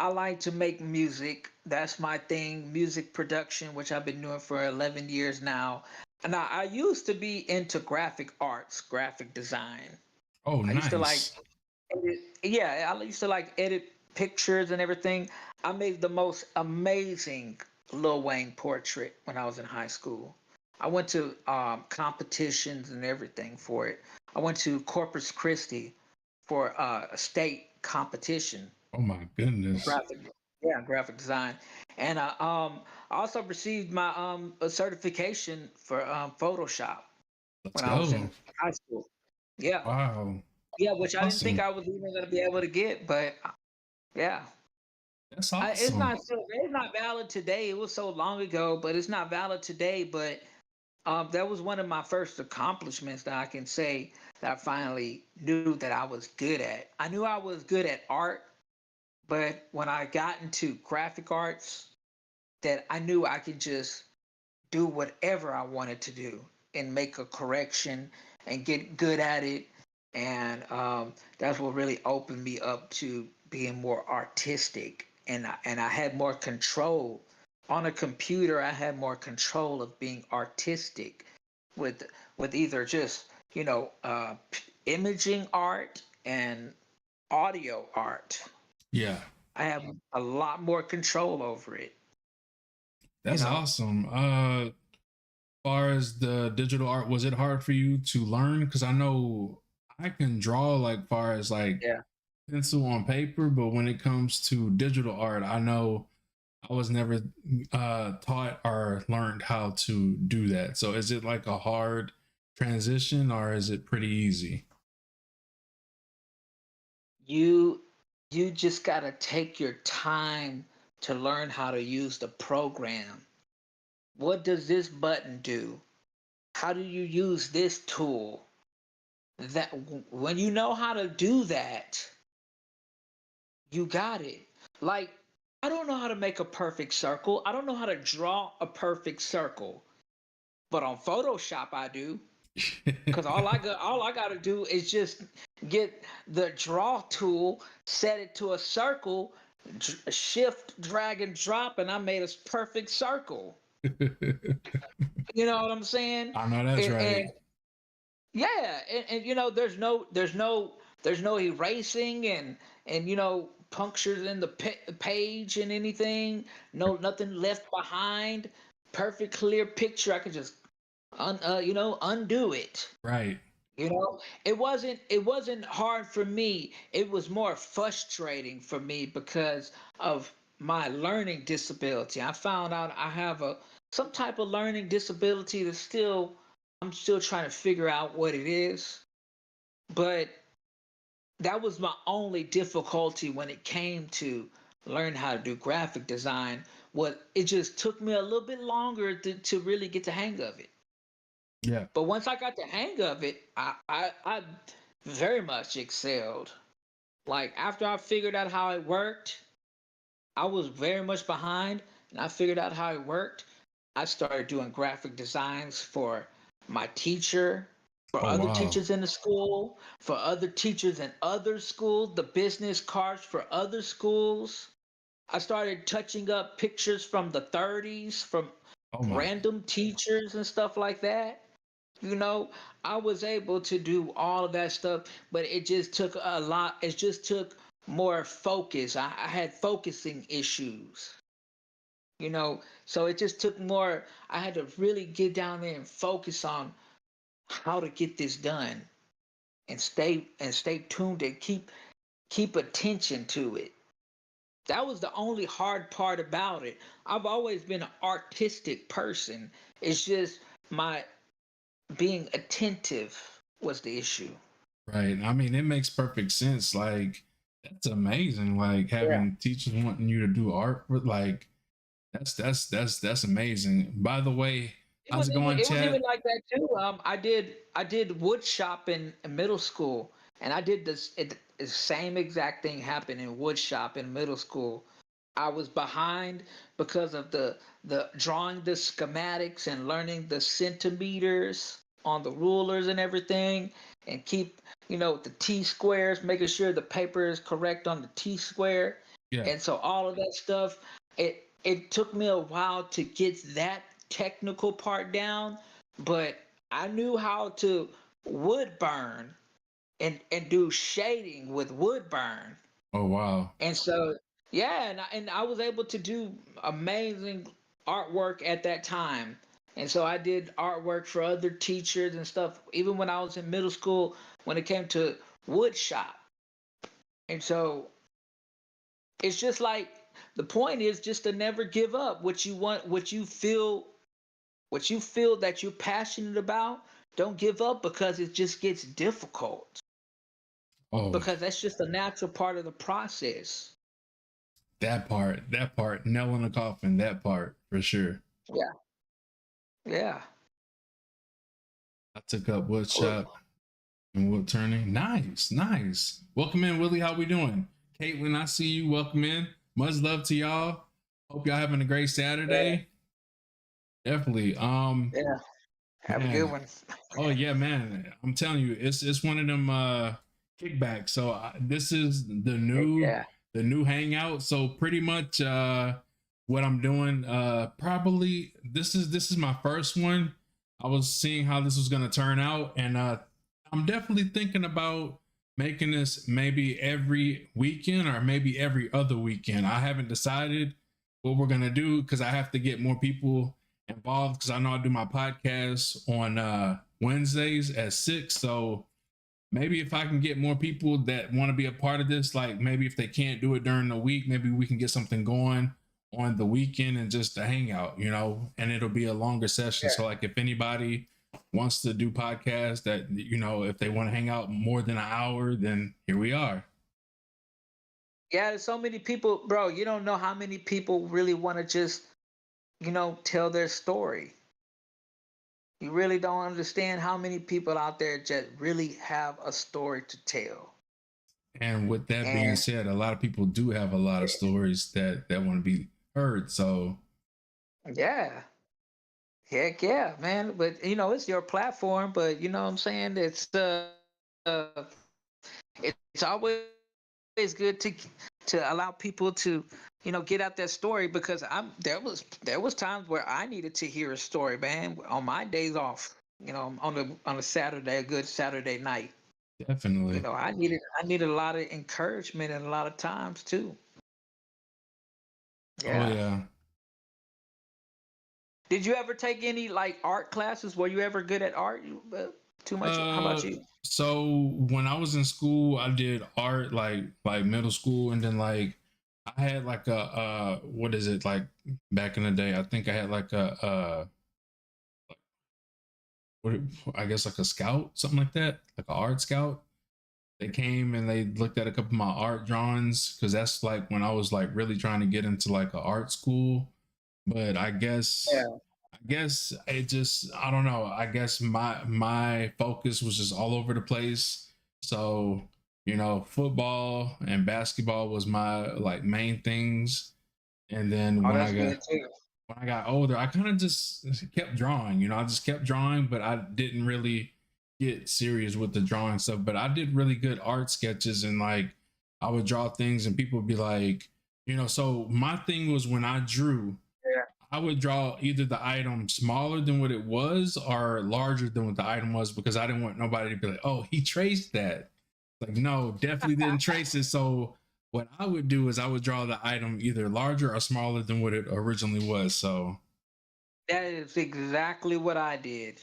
like to make music. That's my thing, music production, which I've been doing for 11 years now. And I used to be into graphic arts, graphic design. Oh, I used to like nice. yeah, I used to like edit pictures and everything. I made the most amazing Lil Wayne portrait when I was in high school. I went to competitions and everything for it. I went to Corpus Christi for a state competition Oh my in goodness. graphic design, and I also received my a certification for Photoshop Let's when I was in go. high school. Yeah, Wow. yeah, which I didn't think Awesome. I was even gonna be able to get, but yeah, That's it's awesome. not valid today. It was so long ago, but it's not valid today. But that was one of my first accomplishments that I can say that I finally knew that I was good at. I knew I was good at art, but when I got into graphic arts, that I knew I could just do whatever I wanted to do and make a correction and get good at it. And that's what really opened me up to being more artistic, and I had more control on a computer. I had more control of being artistic with either just imaging art and audio art. Yeah, I have a lot more control over it. You that's know, awesome. Far as the digital art, was it hard for you to learn? Because I know I can draw like far as like yeah. pencil on paper, but when it comes to digital art, I know I was never taught or learned how to do that. So is it like a hard transition or is it pretty easy? You you just got to take your time to learn how to use the program. What does this button do? How do you use this tool? That when you know how to do that, you got it. Like, I don't know how to make a perfect circle. I don't know how to draw a perfect circle. But on Photoshop I do. Cause all I got to do is just get the draw tool, set it to a circle, shift, drag and drop, and I made a perfect circle. You know what I'm saying? I know that's right. And yeah, and there's no erasing and punctures in the page and anything. No, nothing left behind. Perfect clear picture. I could just undo it. Right. It wasn't hard for me. It was more frustrating for me because of my learning disability. I found out I have a some type of learning disability that still I'm still trying to figure out what it is. But that was my only difficulty when it came to learn how to do graphic design. What it just took me a little bit longer to really get the hang of it. Yeah. But once I got the hang of it, I very much excelled. Like after I figured out how it worked, I was very much behind, and I figured out how it worked. I started doing graphic designs for my teacher, for Oh other wow. teachers in the school, for other teachers in other schools, the business cards for other schools. I started touching up pictures from the 30s from Oh my. random teachers and stuff like that. you know I was able to do all of that stuff, but it just took a lot. It just took more focus. I had focusing issues, so it just took more. I had to really get down there and focus on how to get this done, and stay tuned and keep attention to it. That was the only hard part about it. I've always been an artistic person. It's just my being attentive was the issue. Right. I mean, it makes perfect sense. Like, that's amazing. Like Yeah. having teachers wanting you to do art with like that's amazing. By the way, It how's was it even going, it was even Chad? like that too. I did wood shop in middle school, and I did the same exact thing happened in wood shop in middle school. I was behind because of the drawing the schematics and learning the centimeters on the rulers and everything, and keep the T squares, making sure the paper is correct on the T square, Yeah. and so all of that stuff. It took me a while to get that technical part down, but I knew how to wood burn and do shading with wood burn. Oh wow. And so, yeah, and I was able to do amazing artwork at that time. And so I did artwork for other teachers and stuff, even when I was in middle school when it came to wood shop. And so it's just like the point is just to never give up what you want, what you feel that you're passionate about. Don't give up because it just gets difficult, Oh, because that's just a natural part of the process. that part, nail in the coffin, that part for sure. Yeah. Yeah. I took up wood Well, shop and wood turning. Nice, nice. Welcome in, Willie. How we doing? Caitlin, I see you. Welcome in. Much love to y'all. Hope y'all having a great yeah. Saturday. Definitely. Yeah. Have a good Man. one. Oh yeah, man. I'm telling you, it's one of them kickbacks. So this is the new Yeah. the new Hangout. So pretty much what I'm doing, probably this is my first one. I was seeing how this was gonna turn out, and I'm definitely thinking about making this maybe every weekend or maybe every other weekend. I haven't decided what we're gonna do because I have to get more people involved because I know I do my podcast on Wednesdays at 6. So maybe if I can get more people that want to be a part of this, like maybe if they can't do it during the week, maybe we can get something going on the weekend and just to hang out, and it'll be a longer session. Yeah. So like if anybody wants to do podcasts that, if they want to hang out more than an hour, then here we are. Yeah, there's so many people, bro. You don't know how many people really want to just, tell their story. You really don't understand how many people out there just really have a story to tell. And with that being And said, a lot of people do have a lot of stories that want to be heard. So yeah, heck yeah, man. But it's your platform. But you know what I'm saying? Uh it's always good to allow people to get out their story because there was times where I needed to hear a story, man, on my days off. On a Saturday, a good Saturday night. definitely. I needed a lot of encouragement and a lot of times too. Oh Yeah. yeah. Did you ever take any like art classes? Were you ever good at art? Too much? How about Uh, you? so when I was in school, I did art like middle school, and then like I had like a what is it like back in the day? I think I had like a what I guess like a scout, something like that, like an art scout. They came and they looked at a couple of my art drawings because that's like when I was like really trying to get into like an art school. But I guess it just I don't know. I guess my focus was just all over the place. So, football and basketball was my like main things. And then Oh, when I that's got good too. when I got older, I kind of just kept drawing. I just kept drawing, but I didn't really get serious with the drawing stuff. But I did really good art sketches, and like I would draw things, and people would be like, So my thing was when I drew, Yeah. I would draw either the item smaller than what it was or larger than what the item was because I didn't want nobody to be like, "Oh, he traced that." Like, no, definitely didn't trace it. So what I would do is I would draw the item either larger or smaller than what it originally was. So That is exactly what I did.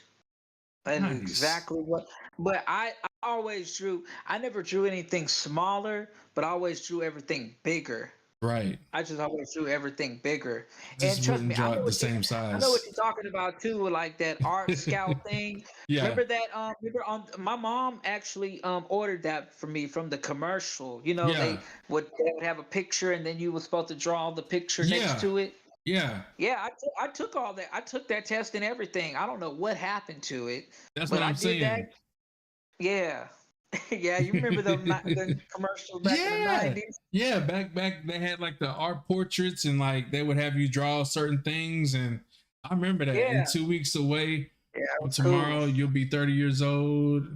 That is nice. exactly what. But I always drew. I never drew anything smaller, but I always drew everything bigger. Right. I just always drew everything bigger. And Just trust wouldn't me, I draw know it the what you same I know what size. you're talking about too, with like that art scout thing. Yeah. Remember that remember my mom actually ordered that for me from the commercial. Yeah. They would have a picture and then you were supposed to draw the picture next Yeah. to it. Yeah. Yeah, I took all that. I took that test and everything. I don't know what happened to it, That's but what I I'm did that. saying. Yeah. Yeah, you remember the commercials back in the Yeah. 90s? Yeah. Back they had like the art portraits and like they would have you draw certain things. And I remember that in Yeah. 2 weeks away Yeah, it from was cool. tomorrow, you'll be 30 years old.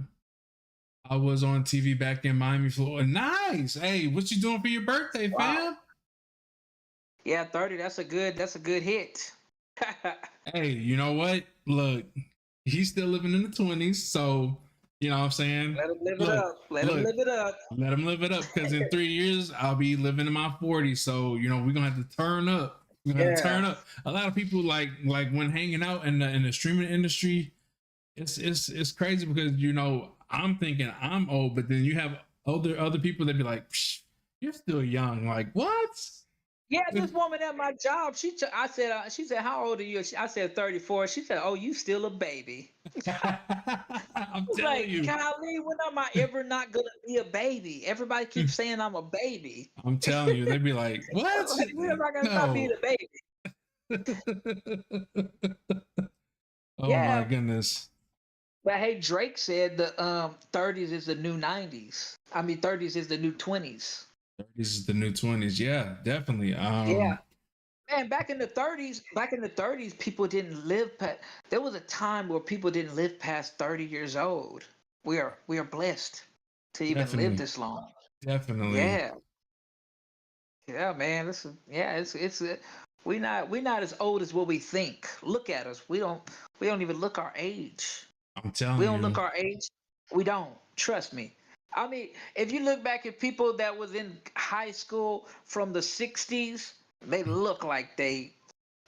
I was on TV back in Miami, Florida. Nice. Hey, what you doing for your birthday, Wow. fam? Yeah, 30, that's a good hit. Hey, you know what? Look, he's still living in the 20s. So, you know what I'm saying? Let him live it Look, up. Let him look, live it up. let him live it up because in 3 years, I'll be living in my 40s. So, we're going to have to turn up. We're going to have to Yeah. turn up. A lot of people like when hanging out in the streaming industry, it's crazy because, I'm thinking I'm old, but then you have other people that be like, "Psh, you're still young." Like, what? Yeah, this woman at my job, I said, she said, "How old are you?" I said, 34. She said, "Oh, you still a baby." I I'm was telling like, you. golly, when am I ever not gonna be a baby? Everybody keeps saying I'm a baby. I'm telling you, they'd be like, "What? Like, when am I gonna stop being No." a baby? Oh my Yeah, goodness. but hey, Drake said the 30s is the new 90s. I mean, 30s is the new 20s. 30s is the new 20s. Yeah, definitely. Yeah. Man, back in the 30s, people didn't live past. There was a time where people didn't live past 30 years old. We are blessed to even live Definitely. this long. Definitely. Yeah, Yeah, man. This is yeah. We not as old as what we think. Look at us. We don't even look our age. I'm We telling don't look you. our age. We don't. Trust me. I mean, if you look back at people that was in high school from the '60s, they look like they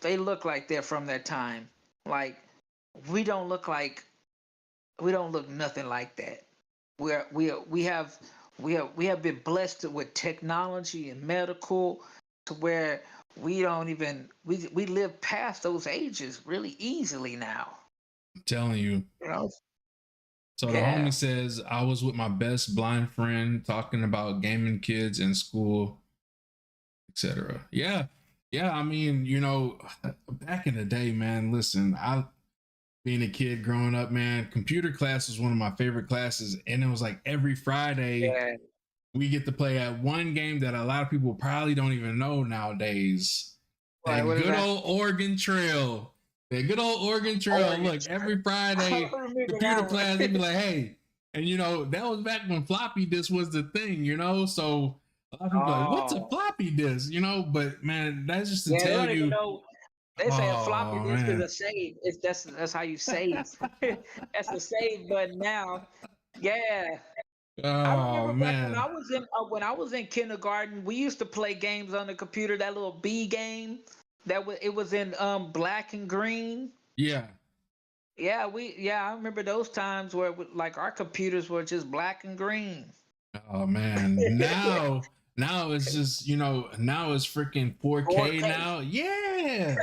look like they're from that time. Like we don't look like we don't look nothing like that. We have been blessed with technology and medical to where we don't even we live past those ages really easily now. I'm telling you. You know? So the Yeah. homie says I was with my best blind friend talking about gaming kids in school, etc. Yeah. Yeah, I mean, back in the day, man, listen, I being a kid growing up, man, computer class was one of my favorite classes. And it was like every Friday Yeah. we get to play at one game that a lot of people probably don't even know nowadays. Right. That What is good that? old Oregon Trail. That good old Oregon Trail. Oregon. Look, every I Friday, remember computer that class, they'd be one. like, hey, and that was back when floppy disk was the thing. So a lot of people are like, what's a Oh. floppy disk? But man, that's just to Yeah, they tell don't even you, know. They say a floppy oh disk is man. a save. It's that's how you save. That's the save button now. Yeah. I Oh remember back man. when I was in kindergarten, we used to play games on the computer. That little B game, it was in black and green. Yeah. Yeah, I remember those times where like our computers were just black and green. Oh man. Now it's just, now it's freaking 4K 4K. now. Yeah.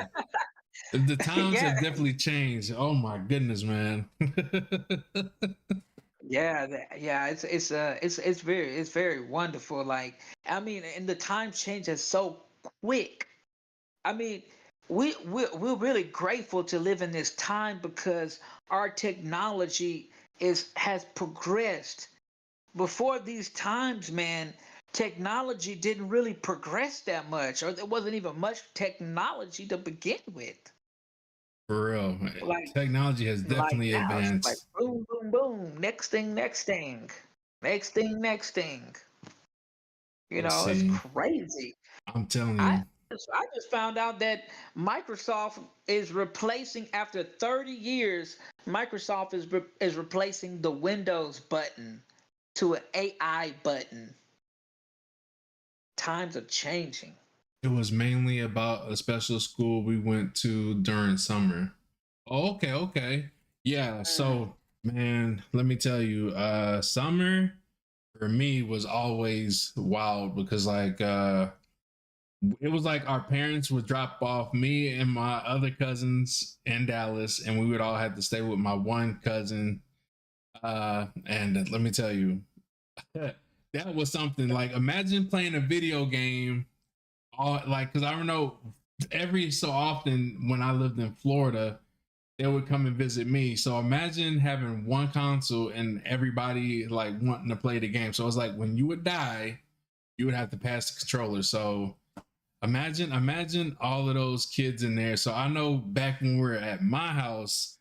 The times Yeah, have definitely changed. Oh my goodness, man. yeah. It's very wonderful. Like I mean, and the time changes so quick. I mean, we're really grateful to live in this time because our technology has progressed. Before these times, man, technology didn't really progress that much, or there wasn't even much technology to begin with. For real. Like Technology has like definitely now, it's like advanced. boom, boom, boom. Next thing, next thing, next thing, next thing. Let's It's see. crazy. I'm telling I you. I just found out that Microsoft is replacing after 30 years. Microsoft is replacing the Windows button to an AI button. Times are changing. It was mainly about a special school we went to during summer. Oh, okay, okay. Yeah, Mm. so man, let me tell you, summer for me was always wild because it was like our parents would drop off me and my other cousins in Dallas, and we would all have to stay with my one cousin. And let me tell you, that was something like imagine playing a video game, all like because I don't know every so often when I lived in Florida, they would come and visit me. So imagine having one console and everybody like wanting to play the game. So it's like when you would die, you would have to pass the controller. So imagine all of those kids in there. So I know back when we were at my house,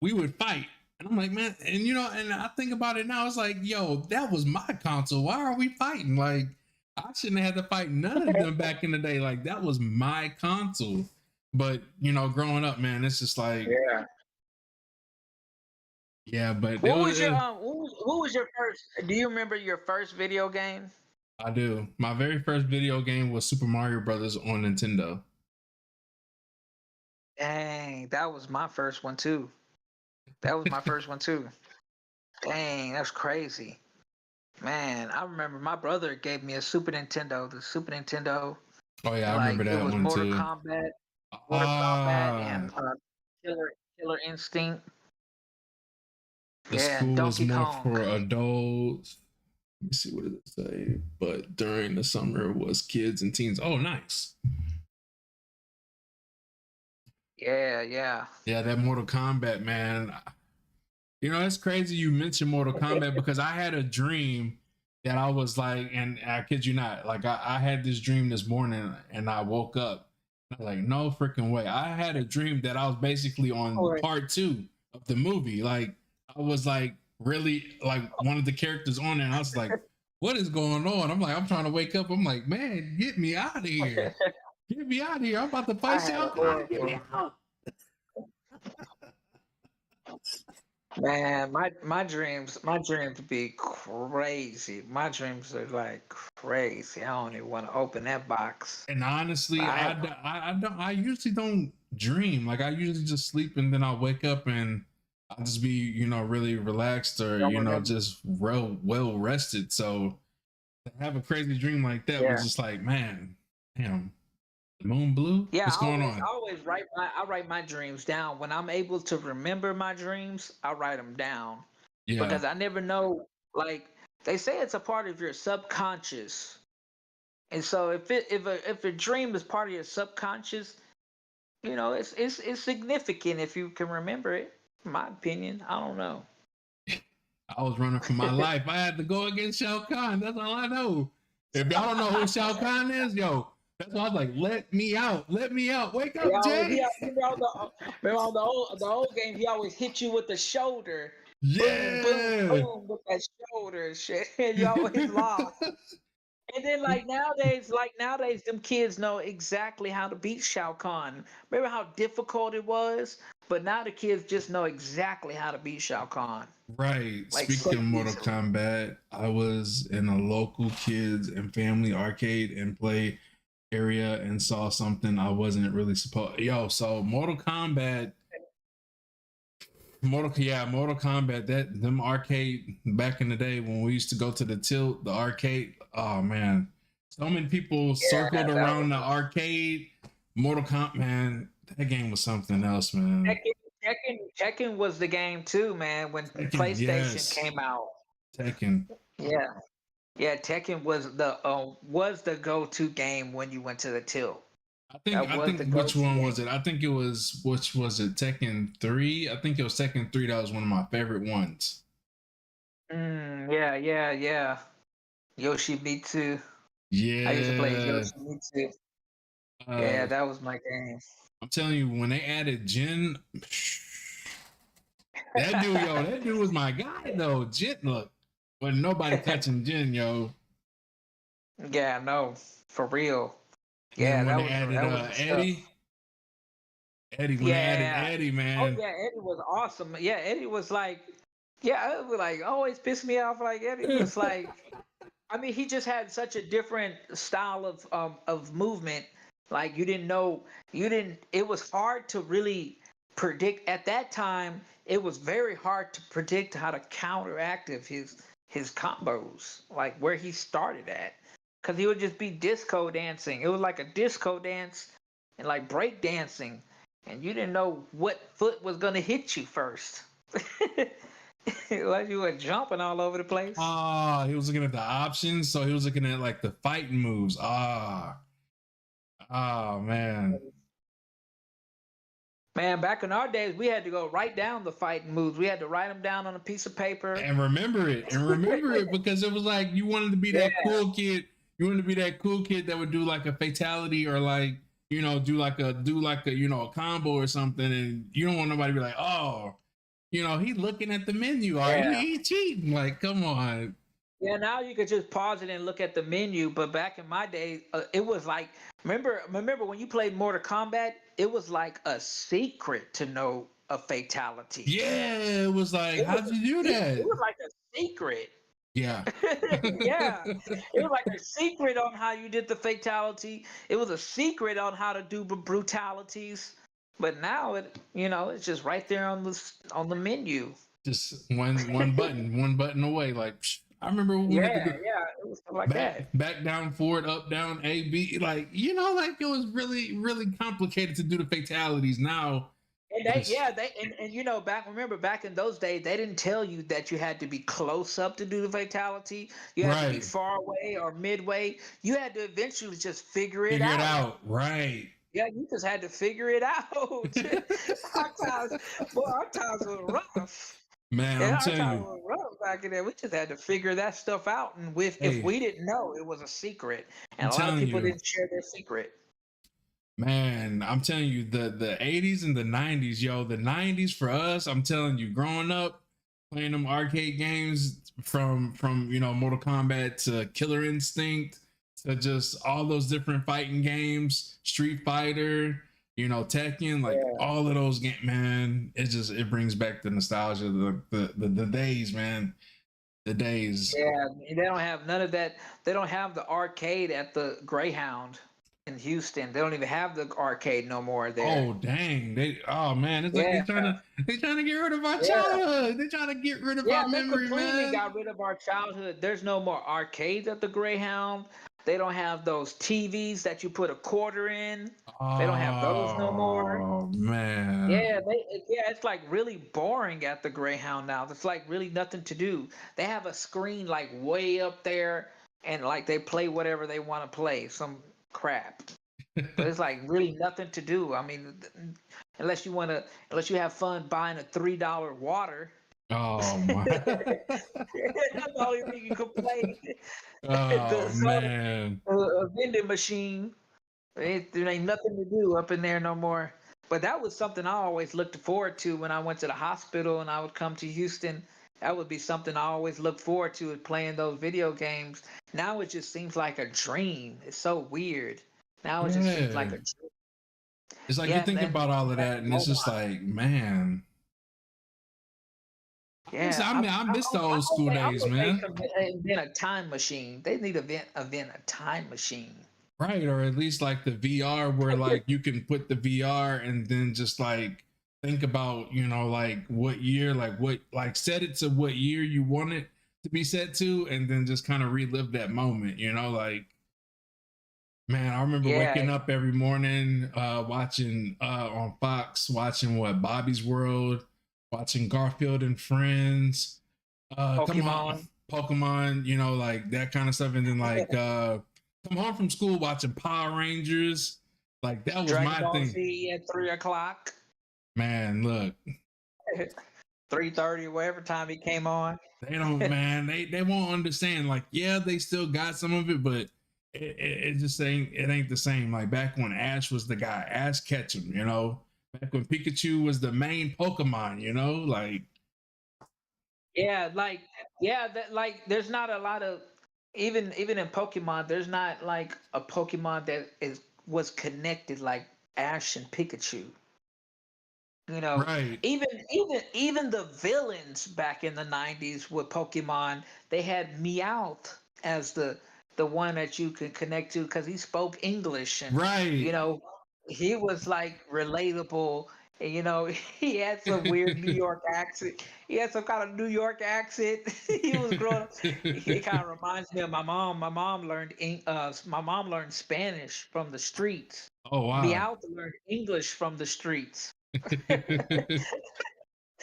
we would fight. And I'm like, man, and I think about it now, it's like, yo, that was my console. Why are we fighting? Like, I shouldn't have had to fight none of them back in the day. Like, that was my console. But, growing up, man, it's just like, Yeah. yeah, but What was your what was your first? Do you remember your first video game? I do. My very first video game was Super Mario Brothers on Nintendo. Dang, that was my first one too. That was my first one too. Dang, that's crazy. Man, I remember my brother gave me a Super Nintendo. The Super Nintendo, Oh yeah, I like remember it that was one too. Mortal Kombat, Ah, and Killer Instinct. the Yeah, and school was Donkey more Kong. for adults. Let me see, what does it say? But during the summer was kids and teens. Oh, nice. Yeah, yeah. Yeah, that Mortal Kombat, man. It's crazy you mentioned Mortal Kombat because I had a dream that I was like, and I kid you not, like I had this dream this morning and I woke up. I'm like, no freaking way. I had a dream that I was basically on Or- part two of the movie. Like I was like really like one of the characters on it. And I was like, what is going on? I'm like, I'm trying to wake up. I'm like, man, get me out of here. Get me out of here. I'm about to I fight had Shao a Kahn. Get me horrible. out. Man, my dreams be crazy. My dreams are like crazy. I don't even want to open that box. And honestly, I I usually don't dream. Like I usually just sleep and then I'll wake up and I'll just be, really relaxed or, don't remember. just well rested. So to have a crazy dream like that Yeah. was just like, man, damn, the moon blue? Yeah, What's going I on? always I write my dreams down. When I'm able to remember my dreams, I write them down Yeah. because I never know. Like they say, it's a part of your subconscious, and so if a dream is part of your subconscious, it's significant if you can remember it. In my opinion, I don't know. I was running for my life. I had to go against Shao Kahn. That's all I know. If y'all don't know who Shao Kahn is, yo, that's why I was like, let me out. Let me out. Wake He up, always, Jay. remember on the old game, he always hit you with the shoulder, boom, boom, Yeah. boom, with that shoulder and shit, and you always lost. And then like nowadays, them kids know exactly how to beat Shao Kahn. Remember how difficult it was? But now the kids just know exactly how to beat Shao Kahn. Right. Like Speaking so of Mortal easily. Kombat, I was in a local kids and family arcade and play area and saw something I wasn't really supposed. Yo, so Mortal Kombat. That them arcade back in the day when we used to go to the tilt, the arcade. Oh man, so many people Yeah, circled that around was the arcade. Mortal Kombat, man, that game was something else, man. Tekken was the game too, man, when Tekken, PlayStation yes, came out. Tekken. Yeah. Yeah, Tekken was the go-to game when you went to the tilt. I think That I was the think which go-to one was game. it? I think it was which was it? Tekken 3. I think it was Tekken 3. That was one of my favorite ones. Yeah, yeah, yeah. Yoshi Mitsu. I used to play as Yeah. Yoshi Mitsu. Yeah, Uh, that was my game. I'm telling you, when they added Jin, that dude was my guy though. Jin, look, but nobody touching Jin, yo. Yeah, no, for real. And then Yeah, when that they was added that was the stuff. When they added Yeah. Eddie, Oh man, yeah, Eddie was awesome. Yeah, Eddie was like, yeah, it was like always pissed me off. Like Eddie was like, I mean, he just had such a different style of movement. Like you didn't. It was hard to really predict at that time. It was very hard to predict how to counteract his combos, like where he started at, because he would just be disco dancing. It was like a disco dance and like break dancing, and you didn't know what foot was gonna hit you first. Like you were jumping all over the place. he was looking at the options, so he was looking at like the fighting moves. Man. Man, back in our days, we had to go write down the fighting moves. We had to write them down on a piece of paper. And remember it because it was like you wanted to be Yeah, that cool kid. You wanted to be that cool kid that would do like a fatality or like do like a a combo or something, and you don't want nobody to be like, oh, he looking at the menu, or yeah, he cheating. Like, come on. yeah. Now you could just pause it and look at the menu. But back in my day, it was like remember when you played Mortal Kombat, it was like a secret to know a fatality. Yeah, it was like, It was how'd you do it that? was like a secret. Yeah. Yeah, it was like a secret on how you did the fatality. It was a secret on how to do brutalities. But now it's just right there on the menu. Just one button away. Like, I remember when we had to Yeah, do yeah, it was stuff like that. back, down, forward, up, down, A, B. Like, like it was really, really complicated to do the fatalities. Now, And it's remember back in those days, they didn't tell you that you had to be close up to do the fatality. You had to be right. far away or midway. You had to eventually just figure it Figure it out. out. Right. Yeah, you just had to figure it out. Our times, boy, our times were rough. Man, Yeah, I'm our telling times you. were rough back in there. We just had to figure that stuff out, and if Hey, we didn't know, it was a secret, I'm and a lot of telling people you. didn't share their secret. Man, I'm telling you, the 80s and the 90s, yo, the 90s for us, I'm telling you, growing up, playing them arcade games from Mortal Kombat to Killer Instinct to just all those different fighting games, Street Fighter, Tekken, like Yeah. all of those games, man. It brings back the nostalgia, the days, man, the days. Yeah, they don't have none of that. They don't have the arcade at the Greyhound in Houston. They don't even have the arcade no more there. Oh dang! Oh man, it's like Yeah, they trying to get rid of our yeah, childhood. They trying to get rid of yeah. our They memory, completely man. got rid of our childhood. There's no more arcades at the Greyhound. They don't have those TVs that you put a quarter in. They don't have those no more. Oh man. Yeah, it's like really boring at the Greyhound now. It's like really nothing to do. They have a screen like way up there, and like they play whatever they want to play, some crap. But it's like really nothing to do. I mean, unless you have fun buying a $3 water, Oh my. that's the only thing you can play. Oh The soda, man. vending machine. There ain't nothing to do up in there no more. But that was something I always looked forward to when I went to the hospital and I would come to Houston. That would be something I always looked forward to, is playing those video games. Now it just seems like a dream. It's so weird. Now it just seems like Yeah. a dream. It's like you Yeah, think and about all of back that, to and it's mobile. just like, man. Yeah, I miss the I old hope school they, I days, hope they man. invent a time machine. They need to invent a time machine. Right, or at least like the VR where like you can put the VR and then just like think about, like what year, like what, like set it to what year you want it to be set to, and then just kind of relive that moment, like, man, I remember Yeah, waking up every morning, watching on Fox, watching what, Bobby's World, watching Garfield and Friends, come on, Pokemon. Pokemon, like that kind of stuff, and then like come home from school watching Power Rangers, like that was Dragon my Ball thing. Z at 3 o'clock, Man, look, 3:30, whatever time he came on. they don't, man, they won't understand. Like, yeah, they still got some of it, but it just ain't the same. Like back when Ash was the guy, Ash Ketchum, back when Pikachu was the main Pokemon, like Yeah, like that like there's not a lot of, even in Pokemon, there's not like a Pokemon that is was connected like Ash and Pikachu. You know, right, even the villains back in the 90s with Pokemon, they had Meowth as the one that you could connect to because he spoke English, and you right. know he was like relatable. And, he had some weird New York accent. He had some kind of New York accent. He was growing up. He kind of reminds me of my mom. My mom learned Spanish from the streets. Oh wow. Meowth learned English from the streets.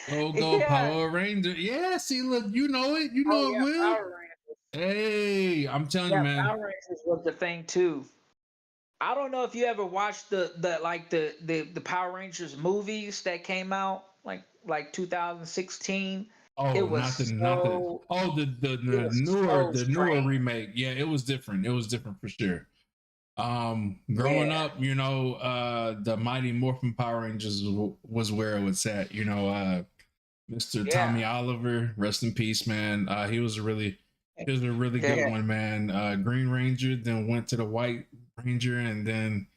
Go Yeah. Power Ranger. Yeah, see, look, you know it. You Oh know it, yeah, Will. Power Rangers. Hey, I'm telling you, Yeah, man. Power Rangers was the thing too. I don't know if you ever watched the Power Rangers movies that came out like 2016. Oh, It was not the. so Oh, it the was newer so the newer strange. remake. Yeah, it was different. It was different for sure. Growing Yeah, up, the Mighty Morphin Power Rangers was where it was at. Mr. yeah, Tommy Oliver, rest in peace, man. He was a really good yeah, one, man. Green Ranger, then went to the White Ranger, and then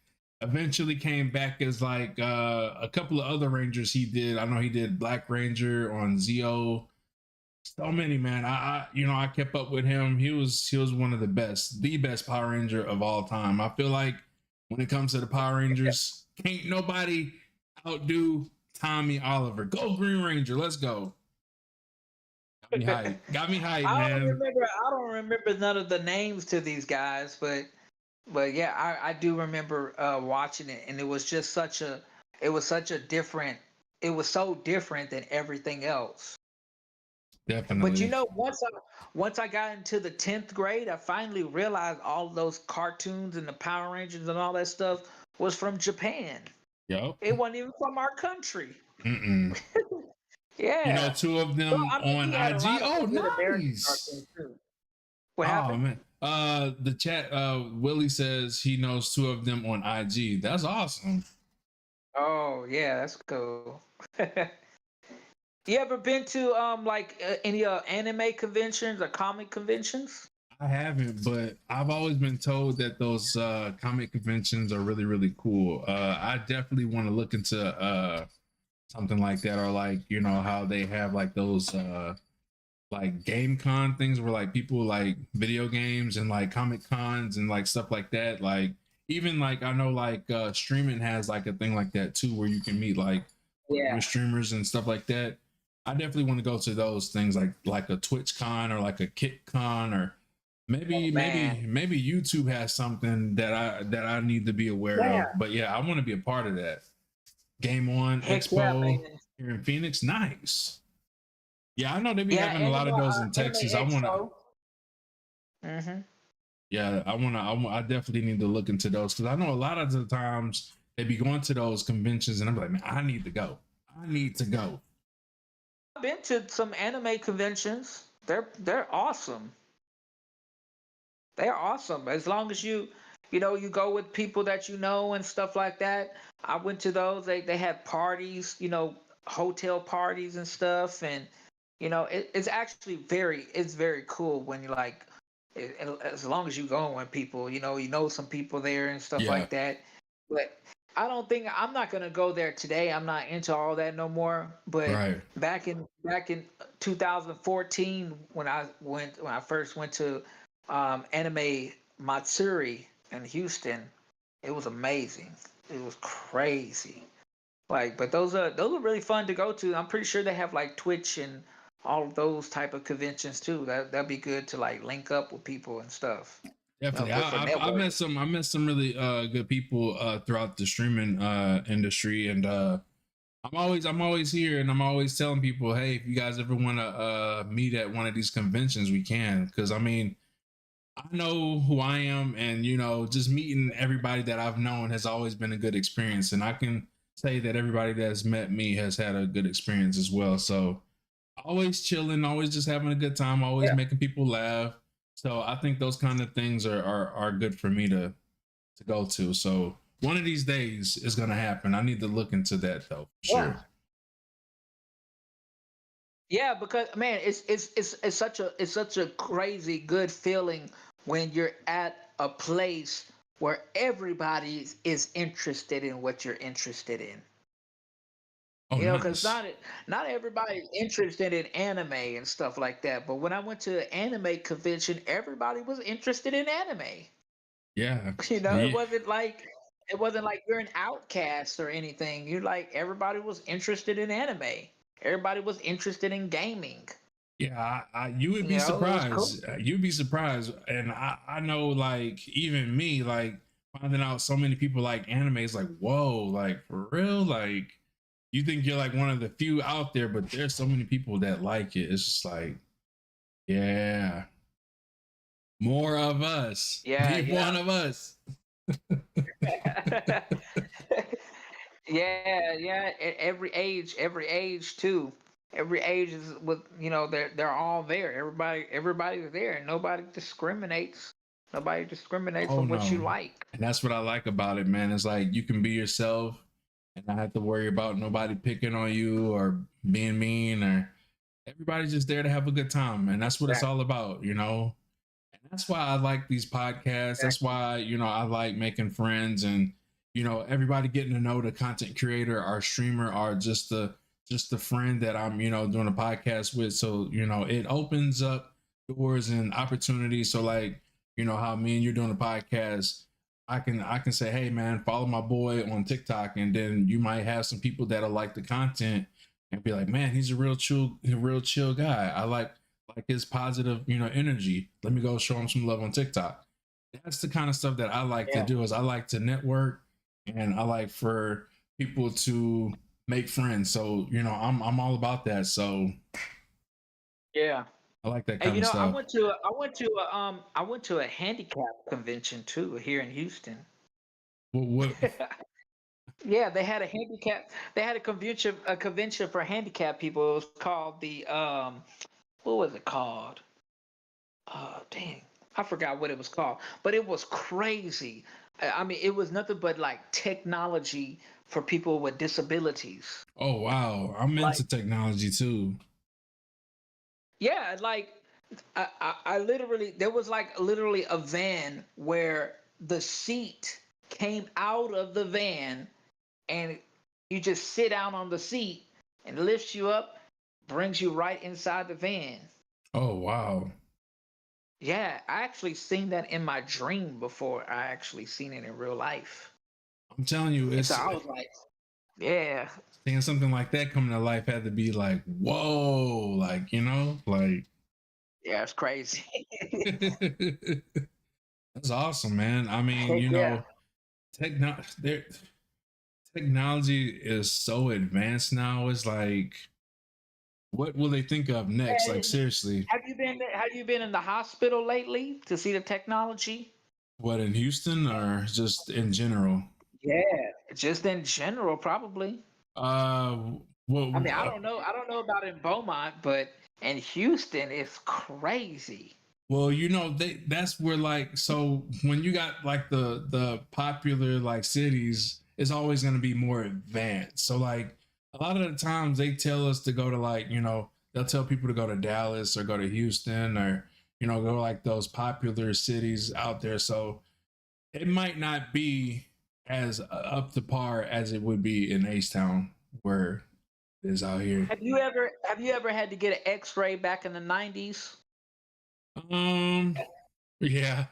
eventually came back as like a couple of other Rangers he did. I know he did Black Ranger on Zeo. So many, man. I kept up with him. He was one of the best Power Ranger of all time. I feel like when it comes to the Power Rangers, can't nobody outdo Tommy Oliver. Go Green Ranger, let's go. Got me hyped. Got me hyped, man. I don't remember none of the names to these guys, but yeah, I do remember watching it, and it was just it was such a different, it was so different than everything else. But Definitely. once I got into the 10th grade, I finally realized all those cartoons and the Power Rangers and all that stuff was from Japan. Yep. It wasn't even from our country. Mm-mm. Yeah. Two of Well, them I mean, on we had a IG. lot of Oh, good American nice. cartoons too. What Oh happened? man. The chat. Willie says he knows two of them on IG. That's awesome. Oh yeah, that's cool. You ever been to like any anime conventions or comic conventions? I haven't, but I've always been told that those comic conventions are really, really cool. I definitely want to look into something like that, or like how they have like those like game con things where like people like video games and like comic cons and like stuff like that. Like even like I know like streaming has like a thing like that too, where you can meet like Yeah. other streamers and stuff like that. I definitely want to go to those things like a Twitch con or like a Kick con, or Oh man. maybe YouTube has something that I need to be aware Yeah. of. But yeah, I want to be a part of that. Game On Heck yeah, Expo man. here in Phoenix. Nice. Yeah, I know they be Yeah, having a lot of those in Anime Texas. I want to. Expo. Mm-hmm. Yeah, I definitely need to look into those because I know a lot of the times they be going to those conventions and I'm like, man, I need to go. I need to go. I've been to some anime conventions. They're awesome. They're awesome. As long as you go with people that you know and stuff like that. I went to those. They had parties, hotel parties and stuff, and it's actually it's very cool when you like, as long as you go with people, you know some people there and stuff Yeah, like that. But I'm not gonna go there today. I'm not into all that no more. But right. back in 2014 when I first went to Anime Matsuri in Houston, it was amazing. It was crazy. Like, but those are really fun to go to. I'm pretty sure they have like Twitch and all of those type of conventions too. That'd be good to like link up with people and stuff. Definitely. Good for networking. I met some really good people throughout the streaming industry, and I'm always here, and I'm always telling people, hey, if you guys ever want to meet at one of these conventions, we can. Because I mean, I know who I am, and just meeting everybody that I've known has always been a good experience, and I can say that everybody that's met me has had a good experience as well. So always chilling, always just having a good time, always Yeah. making people laugh. So I think those kind of things are good for me to go to. So one of these days is gonna happen. I need to look into that though, for Yeah. sure. Yeah, because man, it's such a crazy good feeling when you're at a place where everybody is interested in what you're interested in. Oh, Because nice. not everybody's interested in anime and stuff like that. But when I went to an anime convention, everybody was interested in anime. Yeah. It Yeah. wasn't like you're an outcast or anything. You're like everybody was interested in anime. Everybody was interested in gaming. Yeah, you would be It was cool. surprised. You'd be surprised, and I know like even me like finding out so many people like anime is like whoa, like for real, like you think you're like one of the few out there, but there's so many people that like it. It's just like yeah, more of us, Yeah, be yeah. one of us. Yeah, yeah. Every age too. Every age is with they're all there. Everybody's there, and nobody discriminates. Nobody discriminates Oh on what you no, like. and that's what I like about it, man. It's like you can be yourself and not have to worry about nobody picking on you or being mean, or everybody's just there to have a good time, and that's what it's all Exactly. about, and that's why I like these podcasts. That's Exactly. why I like making friends, and everybody getting to know the content creator, our streamer, or just the friend that I'm doing a podcast with. So it opens up doors and opportunities. So like how me and you're doing a podcast, I can say, hey man, follow my boy on TikTok, and then you might have some people that'll like the content and be like, man, he's a real chill guy. I like his positive, energy. Let me go show him some love on TikTok. That's the kind of stuff that I like to Yeah. do. Is I like to network, and I like for people to make friends. So I'm all about that. So Yeah. I like that And kind of stuff. I went to a handicap convention too here in Houston. What? Yeah, they had a convention for handicapped people. It was called the what was it called? Oh dang. I forgot what it was called. But it was crazy. I mean, it was nothing but like technology for people with disabilities. Oh wow, I'm Like, into technology too. yeah, like I literally there was like literally a van where the seat came out of the van and you just sit down on the seat and lifts you up, brings you right inside the van. Oh wow. Yeah, I actually seen that in my dream before I actually seen it in real life. I'm telling you, And so it's I was like, yeah, seeing something like that coming to life had to be like, whoa, like like yeah, it's crazy. that's awesome, man. I mean, Heck yeah. techno there technology is so advanced now. It's like, what will they think of next? Like Hey, seriously, have you been in the hospital lately to see the technology? what in Houston or just in general? Yeah, just in general, probably. Uh, what? I mean, I don't know. I don't know about in Beaumont, but in Houston, it's crazy. Well, that's where, like, so when you got like the popular like cities, it's always going to be more advanced. So like a lot of the times they tell us to go to, like, they'll tell people to go to Dallas or go to Houston, or go to like those popular cities out there. So it might not be as up to par as it would be in H Town where it is out here. Have you ever had to get an X-ray back in the 90s? Um, yeah,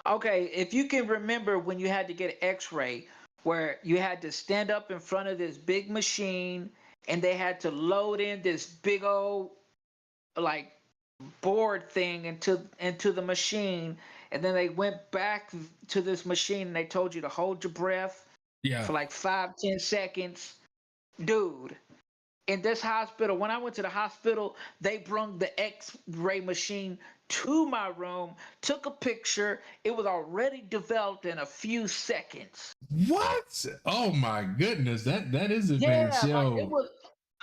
Okay, if you can remember when you had to get an X-ray, where you had to stand up in front of this big machine and they had to load in this big old like board thing into the machine, and then they went back to this machine and they told you to hold your breath yeah, for like 5-10 seconds. Dude, in this hospital, when I went to the hospital, they brung the X-ray machine to my room, took a picture. It was already developed in a few seconds. what? Oh my goodness, that is advanced, Yeah, like it yo. was.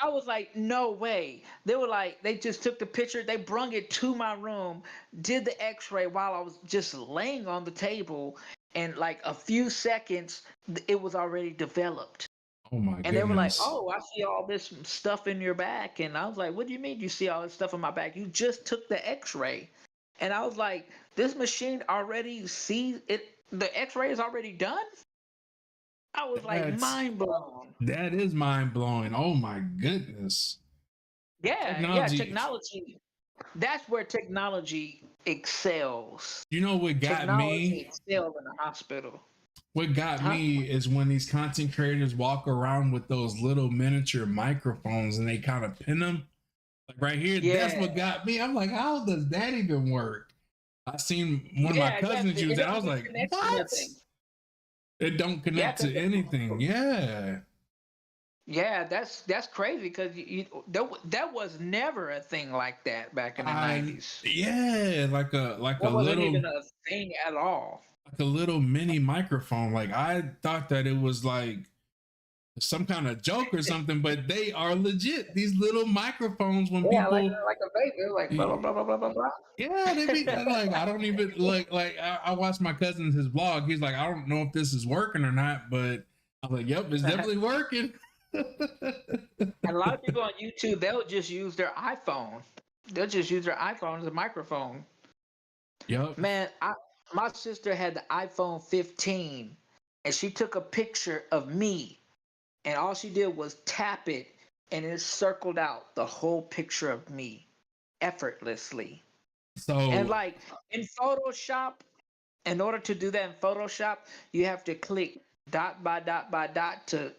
I was like, no way. They were like, they just took the picture, they brung it to my room, did the X-ray while I was just laying on the table, and like a few seconds, it was already developed. Oh my And they were like, goodness. "Oh, I see all this stuff in your back." And I was like, "What do you mean you see all this stuff in my back? You just took the X-ray." And I was like, "This machine already sees it. The X-ray is already done." I was like That's mind blown. that is mind blowing. Oh my goodness. Yeah, yeah, Technology. technology. That's where technology excels. You know what got Technology me? excels in the hospital. What got Huh? me is when these content creators walk around with those little miniature microphones and they kind of pin them. Like right here, that's Yeah, what got me. I'm like, how does that even work? I seen one of my yeah, cousins exactly. use It that. I don't was even like, connect to what? nothing. It don't Yeah, connect because to anything. Yeah. yeah, that's crazy because that was never a thing like that back in the I 90s. yeah, like a That wasn't little even a thing at all. like a little mini microphone. Like I thought that it was like some kind of joke or something, but they are legit. These little microphones when Yeah, people like a baby, like blah blah blah blah blah blah blah. yeah, they be like, I don't even like I watched my cousin's his vlog. He's like, I don't know if this is working or not, but I'm like, yep, it's definitely working. And a lot of people on YouTube, they'll just use their iPhone. They'll just use their iPhone as a microphone. Yep. Man, my sister had the iPhone 15, and she took a picture of me, and all she did was tap it, and it circled out the whole picture of me effortlessly. And So like in Photoshop, in order to do that in Photoshop, you have to click dot by dot by dot to,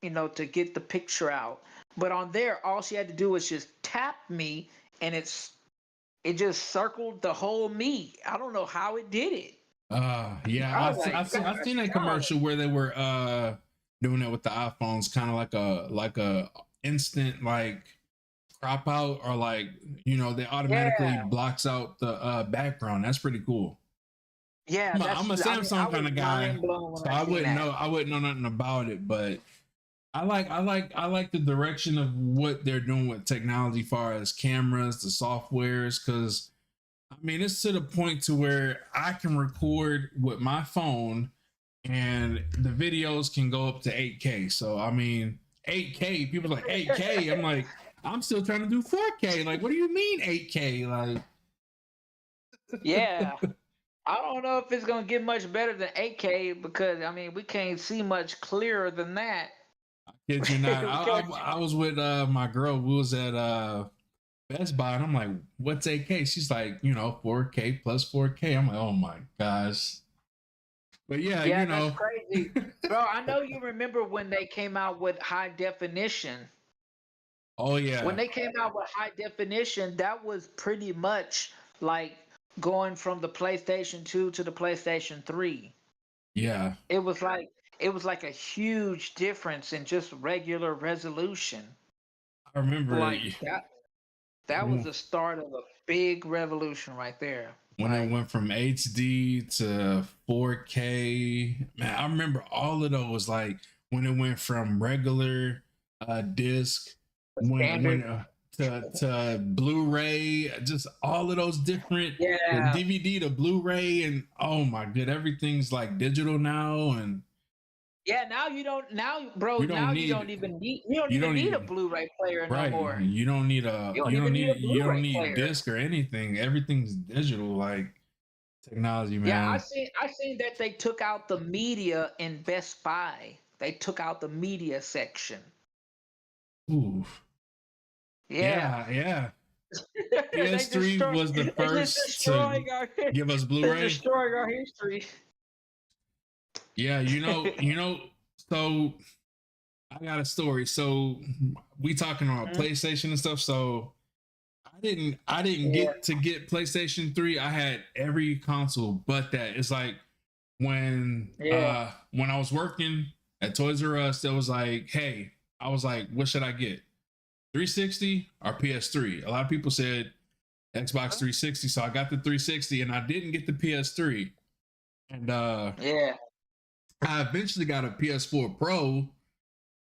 to get the picture out. But on there, all she had to do was just tap me, and it just circled the whole me. I don't know how it did it. yeah, I was like, I've gosh seen a darn. commercial where they were doing it with the iPhones, kind of like a instant like crop out, or like they automatically Yeah, blocks out the background. That's pretty cool. yeah. I'm a I mean, I Samsung was kind of guy, mind blown when so I seen that. I wouldn't know nothing about it, but I like the direction of what they're doing with technology, far as cameras, the softwares, because I mean, it's to the point to where I can record with my phone and the videos can go up to 8K. So I mean, 8K, people are like 8K. I'm like, I'm still trying to do 4K. Like, what do you mean 8K? Like, Yeah. I don't know if it's gonna get much better than 8K because I mean we can't see much clearer than that. kid you not. We I, can't- I was with my girl. We was at Best Buy, and I'm like, what's 8K? She's like, 4K plus 4K. I'm like, oh my gosh. But yeah, Yeah, that's crazy, bro. I know you remember when they came out with high definition. oh When yeah, they came out with high definition, that was pretty much like going from the PlayStation 2 to the PlayStation 3. yeah. It was like a huge difference in just regular resolution. I remember Like that was the start of a big revolution right there. when it Like went from HD to 4K. Man, I remember all of those. Like when it went from regular disc, the when standard. to Blu-ray, just all of those different the Yeah. DVD to Blu-ray, and oh my god, everything's like digital now, and Yeah, now you don't now bro, you now don't need you don't you even don't need a need Blu-ray player no right. more. You don't need a You don't even need a you don't Blu-ray need player. disc or anything. Everything's digital, like technology, Yeah, man. I seen that they took out the media in Best Buy. They took out the media section. Ooh. Yeah. Yeah, yeah. They PS3 destroy was the they just first to destroying our give us they're Blu-ray. destroying our history. Yeah, so I got a story. So we talking about Mhm. PlayStation and stuff. So I didn't Yeah. get PlayStation 3. I had every console but that. It's like Yeah. when I was working at Toys R Us, it was like, hey, I was like, what should I get? 360 or PS3? A lot of people said Xbox 360, so I got the 360 and I didn't get the PS3. And Yeah. I eventually got a PS4 Pro,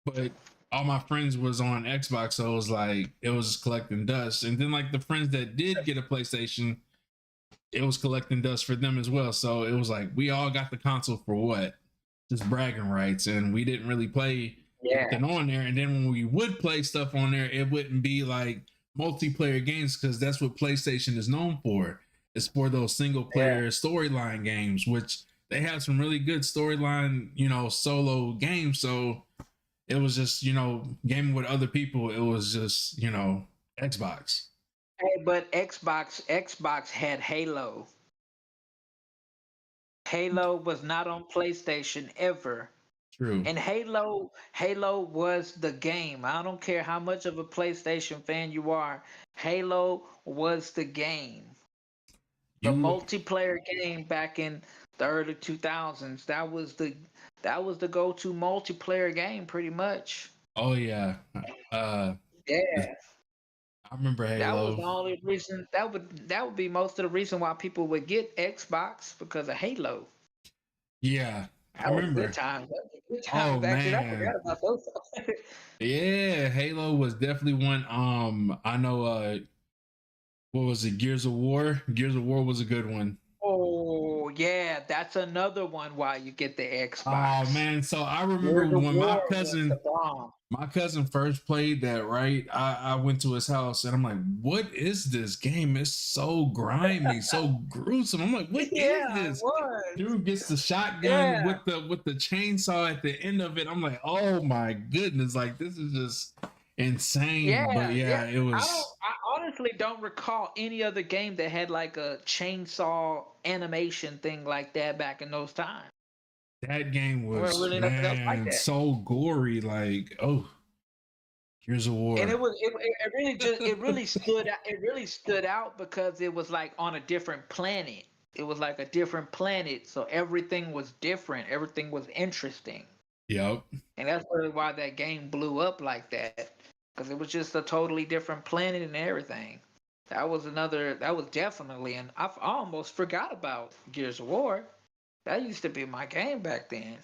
but all my friends was on Xbox, so it was collecting dust. And then like the friends that did get a PlayStation, it was collecting dust for them as well. So it was like we all got the console for what? Just bragging rights, and we didn't really play Yeah. nothing on there. And then when we would play stuff on there, it wouldn't be like multiplayer games because that's what PlayStation is known for. It's for those single Yeah. player storyline games, which they have some really good storyline, solo games. So it was just, gaming with other people. It was just, Xbox. Hey, but Xbox had Halo. Halo was not on PlayStation ever. True. And Halo was the game. I don't care how much of a PlayStation fan you are. Halo was the game. The You, multiplayer game back in the early 2000s. That was the go-to multiplayer game pretty much. oh yeah. Uh, Yeah. I remember That was the Halo. only reason that would be most of the reason why people would get Xbox because of Halo. Yeah, I That was good remember. times. That was good times Oh back then. I forgot man. about those. Yeah, Halo was definitely one. I know what was it? Gears of War? Gears of War was a good one. Oh yeah, that's another one why you get the Oh Xbox. man, so I remember Gears of when War was the bomb. my cousin first played that, right? I went to his house and I'm like, what is this game? It's so grimy, so gruesome. I'm like, what is Yeah, it this? was. Dude gets the shotgun Yeah, with the chainsaw at the end of it. I'm like, oh my goodness, like this is just insane. But yeah. yeah, it was I honestly don't recall any other game that had like a chainsaw animation thing like that back in those times. that game There wasn't was, really nothing else like man, that. so gory. Like, oh, here's a And war. it really just it really stood out because it was like on a different planet. It was like a different planet, so everything was different. Everything was interesting. Yep. And that's really why that game blew up like that. Because it was just a totally different planet and everything. That was definitely, and I almost forgot about Gears of War. That used to be my game back then.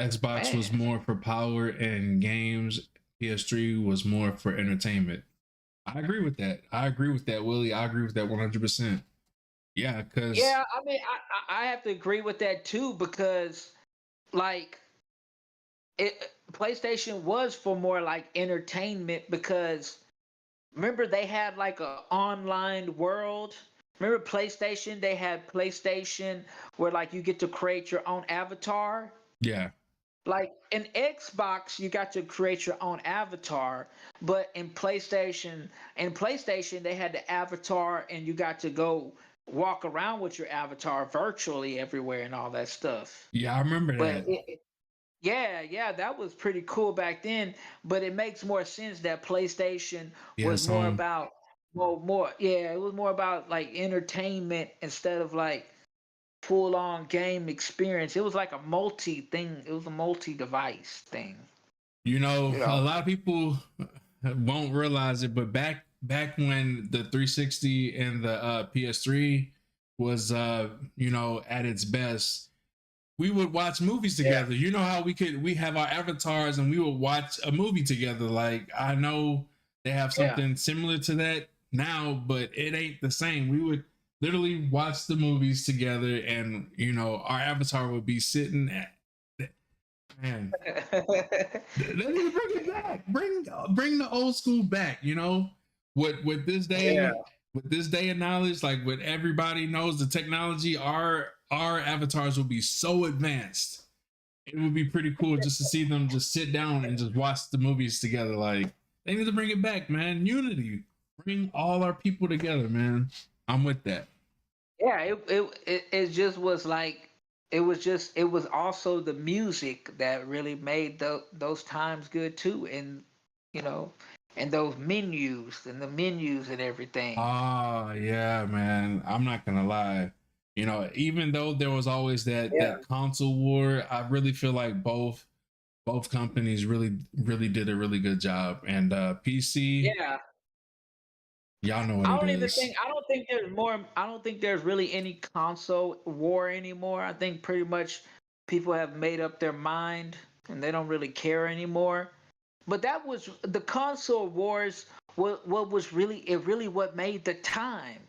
Xbox was Man. more for power and games. PS3 was more for entertainment. I agree with that. I agree with that, Willie. I agree with that 100%. Yeah, because Yeah, I mean, I have to agree with that too because like PlayStation was for more like entertainment because remember they had like a online world. Remember PlayStation? They had PlayStation where like you get to create your own avatar. yeah, Like in Xbox, you got to create your own avatar, but in PlayStation, they had the avatar, and you got to go walk around with your avatar virtually everywhere and all that stuff. yeah, I remember But that. yeah, yeah, that was pretty cool back then. But it makes more sense that PlayStation Yeah, was more so about yeah, it was more about like entertainment instead of like full on game experience. It was like a multi thing. It was a multi device thing. you know, You a know. lot of people won't realize it, but back when the 360 and the PS3 was you know, at its best, we would watch movies Yeah. together. You know how we have our avatars and we would watch a movie together. Like I know they have Yeah. something similar to that now, but it ain't the same. We would literally watch the movies together, and you know, our avatar would be sitting at, man, they need to bring it back. Bring the old school back. You know, with this Yeah. day, with this day of knowledge, like what everybody knows, the technology, our avatars will be so advanced. It would be pretty cool just to see them just sit down and just watch the movies together. Like they need to bring it back, man. Unity, bring all our people together, man. I'm with that. Yeah. It just was like it was also the music that really made those times good too, and you know, and those menus and everything. Ah, yeah, man. I'm not gonna lie. You know, even though there was always Yeah. that console war, I really feel like both companies really did a really good job. And PC, Yeah. y'all know what I it don't even is. think I don't think there's more I don't think there's really any console war anymore. I think pretty much people have made up their mind and they don't really care anymore. But that was the console wars. What was really it really what made the time.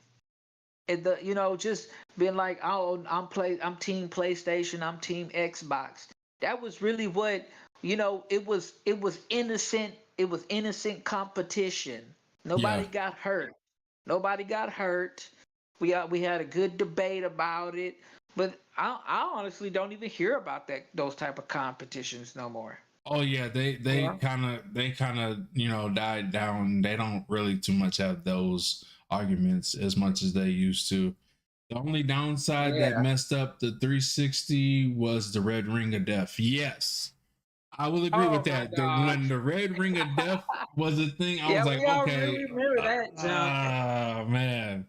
And the just being like, oh, I'm team PlayStation, I'm team Xbox. That was really what it was innocent. It was innocent competition. Yeah. Nobody got hurt. Nobody got hurt. We had a good debate about it. But I honestly don't even hear about those type of competitions no more. Oh yeah, Yeah. they kind of you know died down. They don't really too much have those arguments as much as they used to. The only downside that Yeah. messed up the 360 was the red ring of death. Yes, I will agree with Oh my that. gosh. When the red ring of death was a thing, I was Yeah, like, we all okay, really remember that jump. man,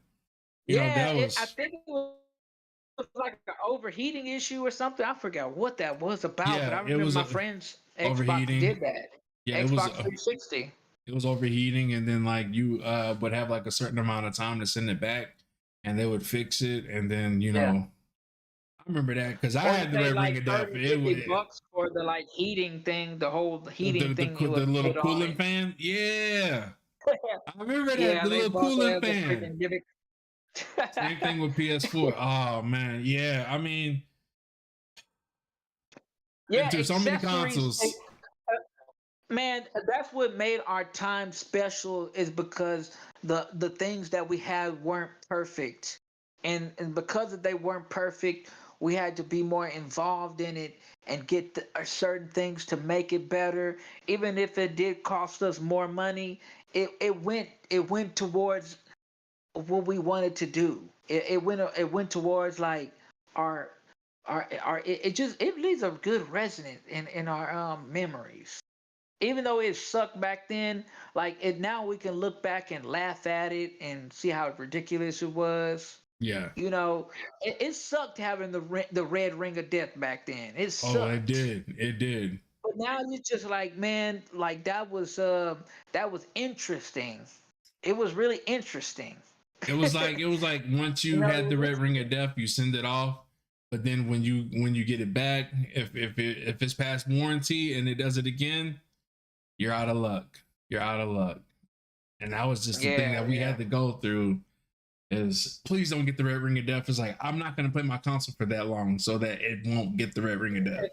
you know Yeah, that I was think it was like an overheating issue or something. I forgot what that was about, but yeah, I it remember was my friend's Xbox overheating. did that. Yeah, Xbox 360. it was overheating, and then like you would have like a certain amount of time to send it back, and they would fix it, and then you Yeah. know I remember that because I Or you had the pay red ring like of death. 30, It was 50 bucks for the like heating thing, the whole heating thing you the would little put on cooling it. fan. Yeah, I remember that Yeah, the they little bought cooling that the fan. freaking gimmick. Same thing with PS4. Oh man, yeah. I mean, Yeah, there's so many accessories. consoles. Man, that's what made our time special is because the things that we had weren't perfect. And because they weren't perfect, we had to be more involved in it and get certain things to make it better. Even if it did cost us more money, it went towards what we wanted to do. It went towards like our it leaves a good resonance in our memories, even though it sucked back then. Like it now we can look back and laugh at it and see how ridiculous it was. Yeah. It sucked having the red ring of death back then. It Oh, it sucked. did. It did. But now it's just like, man, like that was interesting. It was really interesting. It was like once You you know, had it the was red ring of interesting. death, you send it off. But then when you get it back, if it's past warranty and it does it again, you're out of luck. You're out of luck. And that was just the thing Yeah, that we yeah. had to go through. is please don't get the red ring of death. It's like I'm not gonna play my console for that long so that it won't get the red ring of death.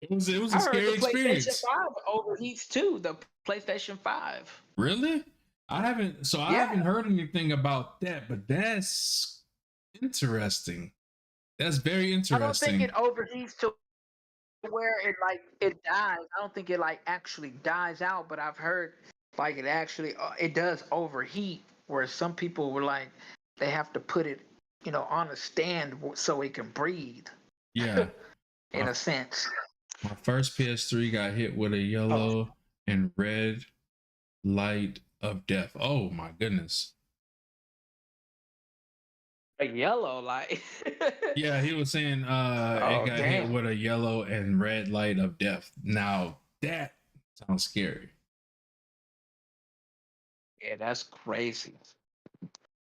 It was a I heard the scary PlayStation experience. 5 overheats too. The PlayStation 5. Really? I Yeah, haven't heard anything about that, but that's interesting. That's very I don't think interesting. it overheats to where it like it dies. I don't think it like actually dies out, but I've heard like it actually it does overheat. Where some people were like they have to put it, on a stand so it can breathe. Yeah. In My a sense. my first PS3 got hit with a Oh, yellow and red light of death. Oh my goodness. a yellow light. Yeah, he was saying it Oh got hit damn. with a yellow and red light of death. Now that sounds scary. Yeah, that's crazy.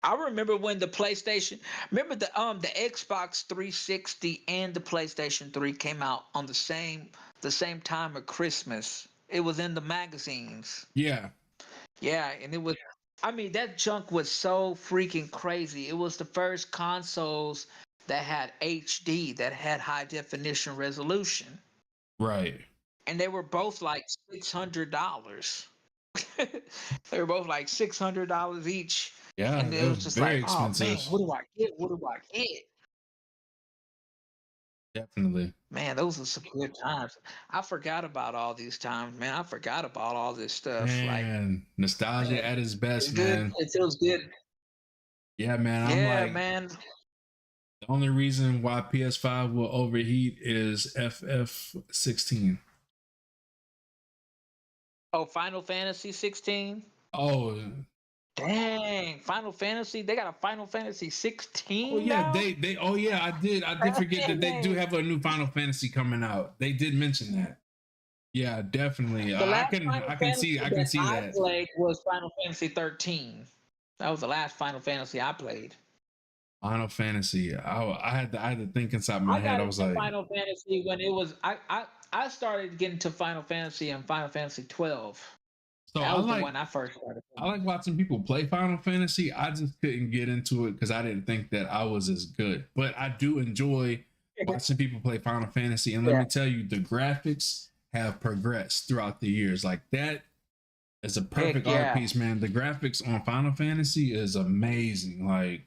I remember when the PlayStation, remember the Xbox 360 and the PlayStation 3 came out on the same time of Christmas. It was in the magazines. Yeah. Yeah, and it was I mean that junk was so freaking crazy. It was the first consoles that had HD, that had high definition resolution. Right. And they were both like $600. They were both like $600 each. Yeah, And it it was was just like, very oh man, expensive. what do I get? What do I get? Definitely. Man, those are some good times. I forgot about all these times, man. I forgot about all this stuff. Like, Man, nostalgia man, at its it's best, good. man. It feels good. Yeah, man. I'm Yeah, like, man. the only reason why PS5 will overheat is FF16. Oh, Final Fantasy 16. Oh, Dang, Final Fantasy. They got a Final Fantasy oh 16 yeah, now. oh yeah, I did forget that they do Dang. have a new Final Fantasy coming out. They did mention that. Yeah, definitely. The I last can Final I Fantasy can that see I that. played was Final Fantasy 13. That was the last Final Fantasy I played. Final Fantasy. I had to think inside my I head. got I was into like, Final Fantasy when it was I started getting to Final Fantasy and Final Fantasy 12. so That was the one I first started I playing. like watching people play Final Fantasy. I just couldn't get into it because I didn't think that I was as good. But I do enjoy watching people play Final Fantasy. And let Yeah. me tell you, the graphics have progressed throughout the years. Like that is a Heck perfect art yeah. piece, man. The graphics on Final Fantasy is amazing. Like,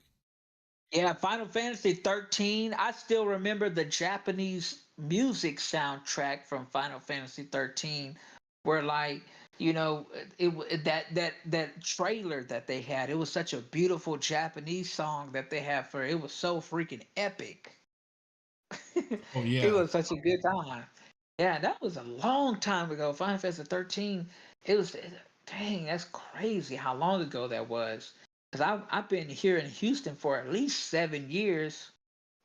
Yeah, Final Fantasy 13. I still remember the Japanese music soundtrack from Final Fantasy 13, where like that trailer that they had. It was such a beautiful Japanese song that they had for it. It was so freaking epic. oh It yeah, was such a good time. Yeah, that was a long time ago. Final Fantasy 13. It was dang, that's crazy how long ago that was. Cause I've been here in Houston for at least 7 years,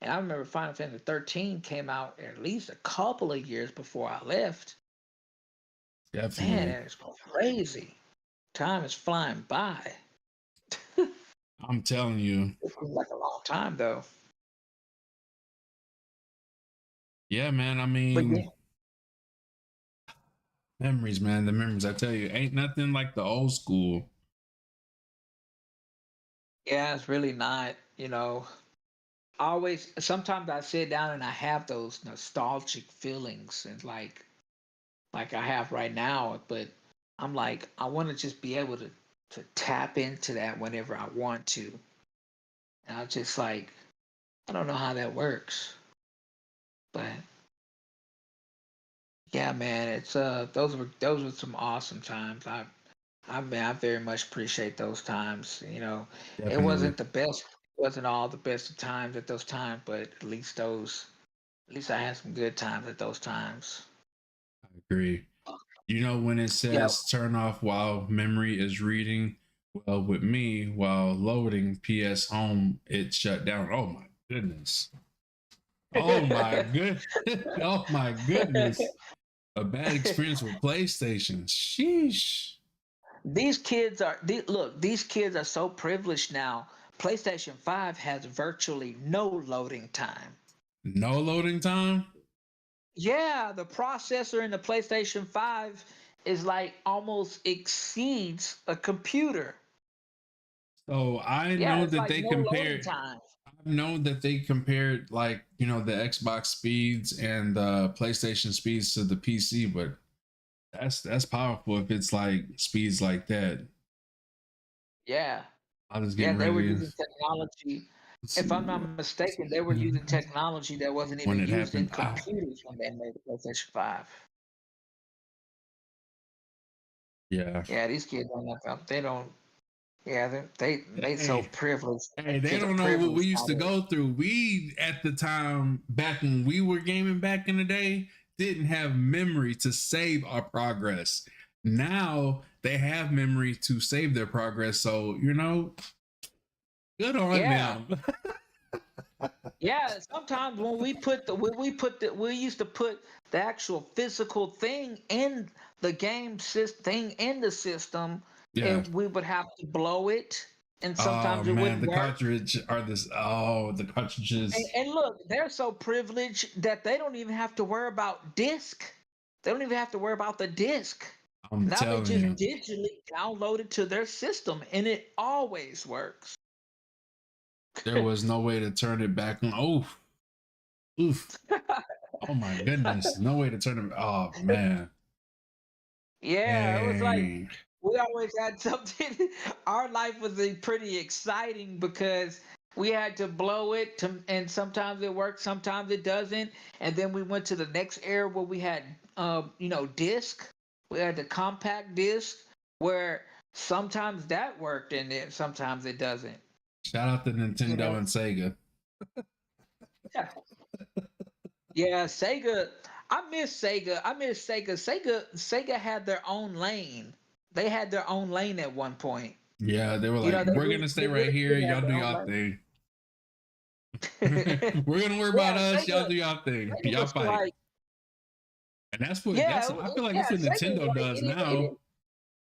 and I remember Final Fantasy 13 came out at least a couple of years before I left. Man, definitely. that is crazy. Time is flying by. I'm telling you. It seems like a long time though. Yeah, man. I But yeah, mean, memories, man. The memories. I tell you, ain't nothing like the old school. yeah, it's really not. Always sometimes I sit down and I have those nostalgic feelings and like I have right now, but I'm like I want to just be able to tap into that whenever I want to. And I just like I don't know how that works. But yeah, man, it's those were some awesome times. I very much appreciate those times. It Definitely. wasn't the best, wasn't all the best of times at those times, but at least I had some good times at those times. I agree. You know, when it Yeah. says turn off while memory is reading, well, with me, while loading PS Home, it shut down. Oh my goodness. Oh my good. Oh my goodness. A bad experience with PlayStation. Sheesh. These kids are so privileged now. PlayStation 5 has virtually no loading time. No loading time. Yeah, the processor in the PlayStation 5 is like almost exceeds a computer. So I Yeah, know it's that like they no loading compared. time. I've known that they compared like the Xbox speeds and the PlayStation speeds to the PC, but that's powerful if it's like speeds like that. Yeah. I was Yeah, getting they were ready. using technology. Let's If see I'm not mistaken, they were using technology that wasn't when even it used in happened. Ah, computers when they made the PlayStation 5. yeah. Yeah, these kids don't know. They don't. Yeah, they so Hey, privileged. hey, they Kids are don't know what we privileged used to nowadays. go through. We at the time back when we were gaming back in the day didn't have memory to save our progress. Now they have memory to save their progress. So good on Yeah, them. yeah. Sometimes we used to put the actual physical thing in the game system thing in the system, Yeah. and we would have to blow it, and Oh sometimes it man, wouldn't the work. cartridge are this. Oh, the cartridges. And look, they're so privileged that they don't even have to worry about disc. They don't even have to worry about the disc. I'm Now they telling just you, digitally download it to their system, and it always works. there was no way to turn it back on. Oh, oof. Oh my goodness, no way to turn it. Oh man, Yeah, it was like dang. we always had something. Our life was pretty exciting because we had to blow it to, and sometimes it worked, sometimes it doesn't. And then we went to the next era where we had, disc. We had the compact disc where sometimes that worked and then sometimes it doesn't. Shout out to You Nintendo know, and Sega. yeah, yeah. Sega, I miss Sega. I miss Sega. Sega had their own lane. They had their own lane at one point. Yeah, they were You like, know, we're gonna stay they right really here. did have Y'all do their own y'all lane. thing. We're gonna worry about Yeah, us. Y'all do y'all thing. Sega Y'all was fight. like, And that's what yeah, that's. I feel like yeah, that's what Sega was Nintendo like, does now.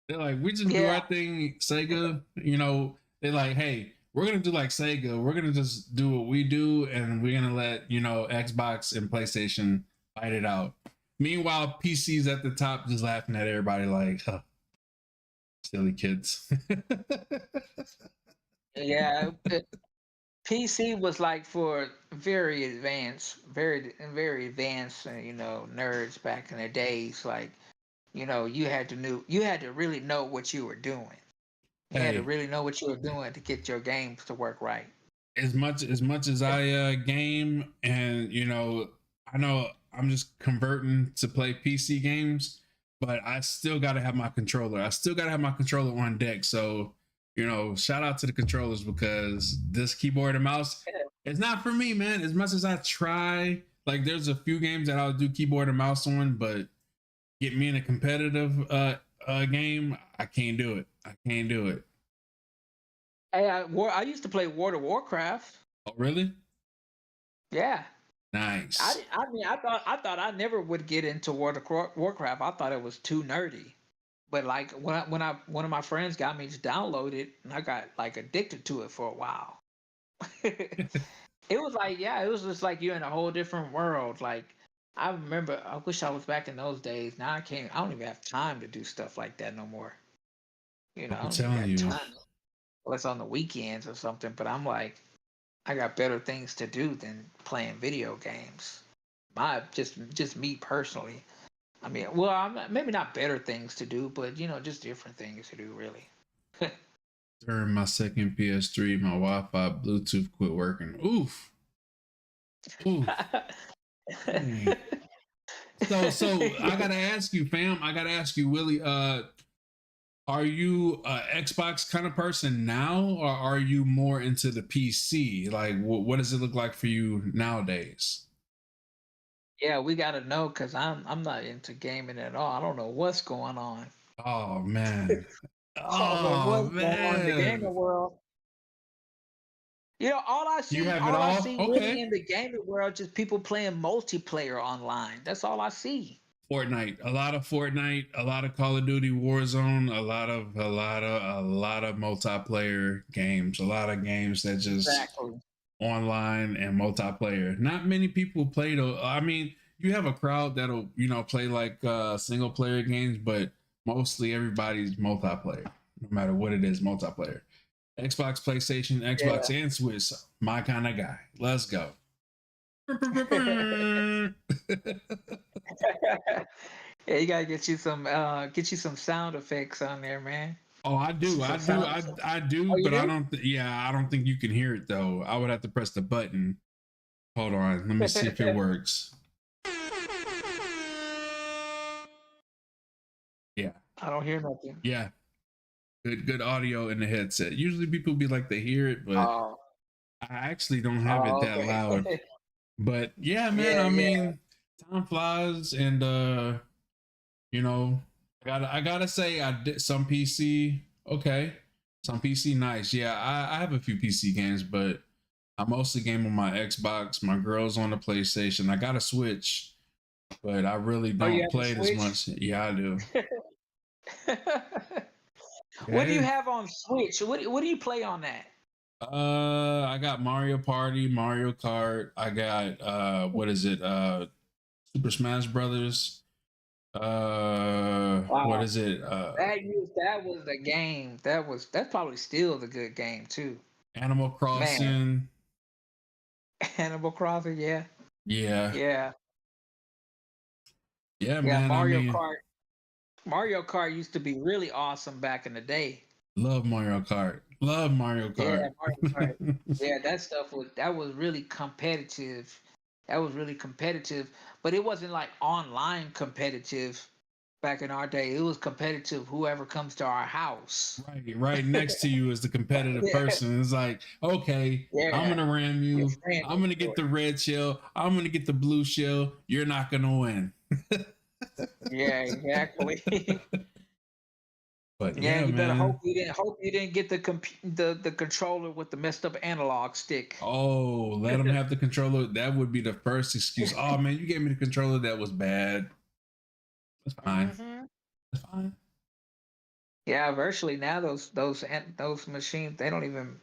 They're like, we just do yeah, our thing, Sega. They're like, hey, we're gonna do like Sega. We're gonna just do what we do, and we're gonna let Xbox and PlayStation fight it out. Meanwhile, PC's at the top, just laughing at everybody like, huh, silly kids. yeah. PC was like for very advanced, very advanced, nerds back in the days. Like, you had to really know what you were doing. You had to Hey, really know what you were doing to get your games to work right. as much as I game, and I know I'm just converting to play PC games, but I still got to have my controller. I still got to have my controller on deck. So shout out to the controllers, because this keyboard and mouse, it's not for me, man. As much as I try, like there's a few games that I'll do keyboard and mouse on, but get me in a competitive game, I can't do it. I can't do it. Hey, I used to play World of Warcraft. Oh, really? Yeah. Nice. I mean, I thought I never would get into World of Warcraft. I thought it was too nerdy. But like when I one of my friends got me to download it, and I got like addicted to it for a while. It was like, yeah, it was just like you're in a whole different world. Like I remember, I wish I was back in those days. Now I can't. I don't even have time to do stuff like that no more. I I'm don't even telling got you. time unless on the weekends or something. But I'm like, I got better things to do than playing video games. My just me personally. I mean, well, maybe not better things to do, but just different things to do, really. During my second PS3, my Wi-Fi Bluetooth quit working. Oof. Oof. Dang. So I gotta ask you, fam. I gotta ask you, Willie. Are you a Xbox kind of person now, or are you more into the PC? Like, what does it look like for you nowadays? Yeah, we gotta know because I'm not into gaming at all. I don't know what's going on. Oh man. I don't know Oh what's going on in the gaming man. world. You have it All I all? see really Okay. in the gaming world, just people playing multiplayer online. That's all I see. Fortnite, a lot of Fortnite, a lot of Call of Duty Warzone, a lot of multiplayer games, a lot of games that just Exactly. online and multiplayer. Not many people play though. I mean, you have a crowd that'll play like single player games, but mostly everybody's multiplayer, no matter what it is, multiplayer. Xbox, PlayStation, Xbox, Yeah. and Switch. My kind of guy. Let's go. Yeah, you gotta get you some sound effects on there, man. Oh, I Get you do, I some do, sound I effects. I do, Oh, you but I do? don't. Yeah, I don't think you can hear it though. I would have to press the button. Hold on, let me see if it works. Yeah, I don't hear nothing. yeah, good audio in the headset. Usually people be like they hear it, but Oh, I actually don't have it oh, that okay. loud. But yeah, man, Yeah, I yeah. mean, time flies, and you know, I gotta say, I did some PC. Okay, some PC nice. Yeah, I have a few PC games, but I mostly game on my Xbox. My girl's on the PlayStation. I got a Switch, but I really Oh, you don't have the play it as Switch? much. Yeah, I do. What do you Okay. have on Switch? What do you play on that? I got Mario Party, Mario Kart. I got what is it? Super Smash Brothers. What Wow, is it? that was the game. That's probably still the good game too. Animal Man, Crossing. Animal Crossing, yeah. Yeah. Yeah. Yeah, Yeah, man. I Mario mean, Kart. Mario Kart used to be really awesome back in the day. love Mario Kart. Love Mario Yeah, Kart. Mario Kart. Yeah, that was really competitive. That was really competitive, but it wasn't like online competitive back in our day. It was competitive whoever comes to our house. Right next to you is the competitive Yeah, person. It's like, okay, I'm yeah, gonna ram your you. friend I'm next gonna get door. the red shell. I'm gonna get the blue shell. You're not gonna win. Yeah, exactly. But Yeah, yeah, you better man. hope you didn't get the controller with the messed up analog stick. Oh, let them have the controller. That would be the first excuse. Oh man, you gave me the controller that was bad. That's fine. Hmm. That's fine. Yeah, virtually now those machines they don't even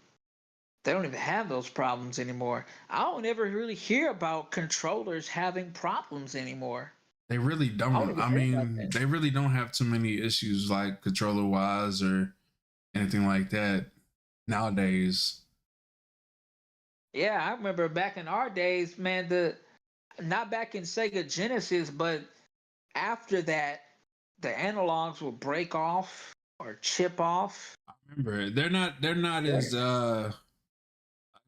have those problems anymore. I don't ever really hear about controllers having problems anymore. They really I don't don't. even I hear about mean, that. they really don't have too many issues like controller wise or anything like that nowadays. Yeah, I remember back in our days, man, the not back in Sega Genesis, but after that, the analogs will break off or chip off. Remember, they're not as I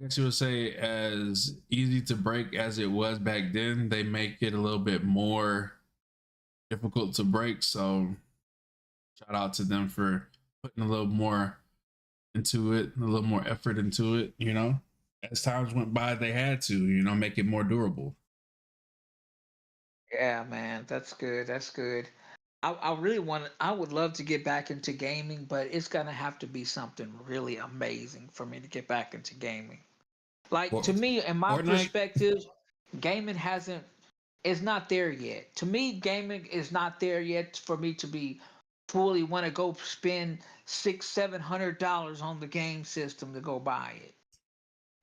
guess you would say as easy to break as it was back then. They make it a little bit more difficult to break. So shout out to them for putting a little more into it, a little more effort into it, As times went by, they had to, make it more durable. Yeah, man, that's good. That's good. I really I would love to get back into gaming, but it's gonna have to be something really amazing for me to get back into gaming. Like to Well, me, in my Fortnite, perspective, gaming hasn't is not there yet. To me, gaming is not there yet for me to be fully want to go spend $600-700 on the game system to go buy it.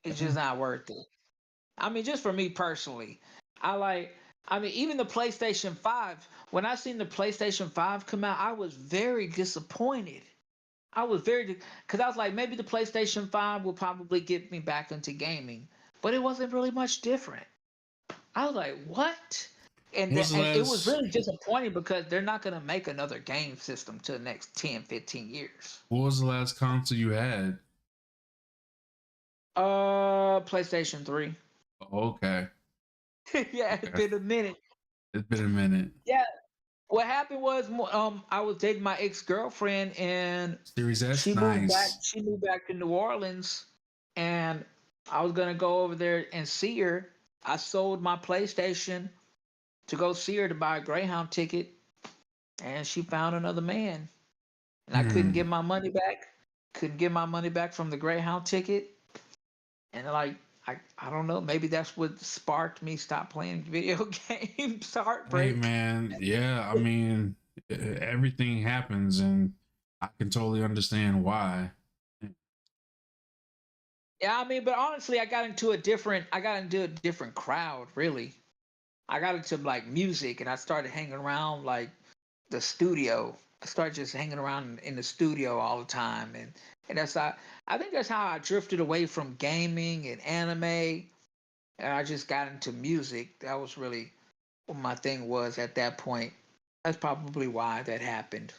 It's just not worth it. I mean, just for me personally, I like. I mean, even the PlayStation 5. When I seen the PlayStation 5 come out, I was very disappointed. I was very because I was like, maybe the PlayStation 5 will probably get me back into gaming, but it wasn't really much different. I was like, what? what was the And it was last really disappointing because they're not going to make another game system to the next 10, 15 years. what was the last console you had? PlayStation 3. Oh, okay. Yeah, it's Okay. been a minute. It's been a minute. Yeah, what happened was I was dating my ex-girlfriend and Series S, nice. she moved back to New Orleans and I was going to go over there and see her. I sold my PlayStation to go see her to buy a Greyhound ticket and she found another man and I couldn't get Hmm. my money back. Couldn't get my money back from the Greyhound ticket. And like I don't know, maybe that's what sparked me stop playing video games. Hey Heartbreak. man, yeah, I mean, everything happens and I can totally understand why. Yeah, I mean, but honestly, I got into a different crowd, really. I got into like music and I started hanging around like the studio. I started just hanging around in the studio all the time and And that's how I think that's how I drifted away from gaming and anime, and I just got into music. That was really what my thing was at that point. That's probably why that happened.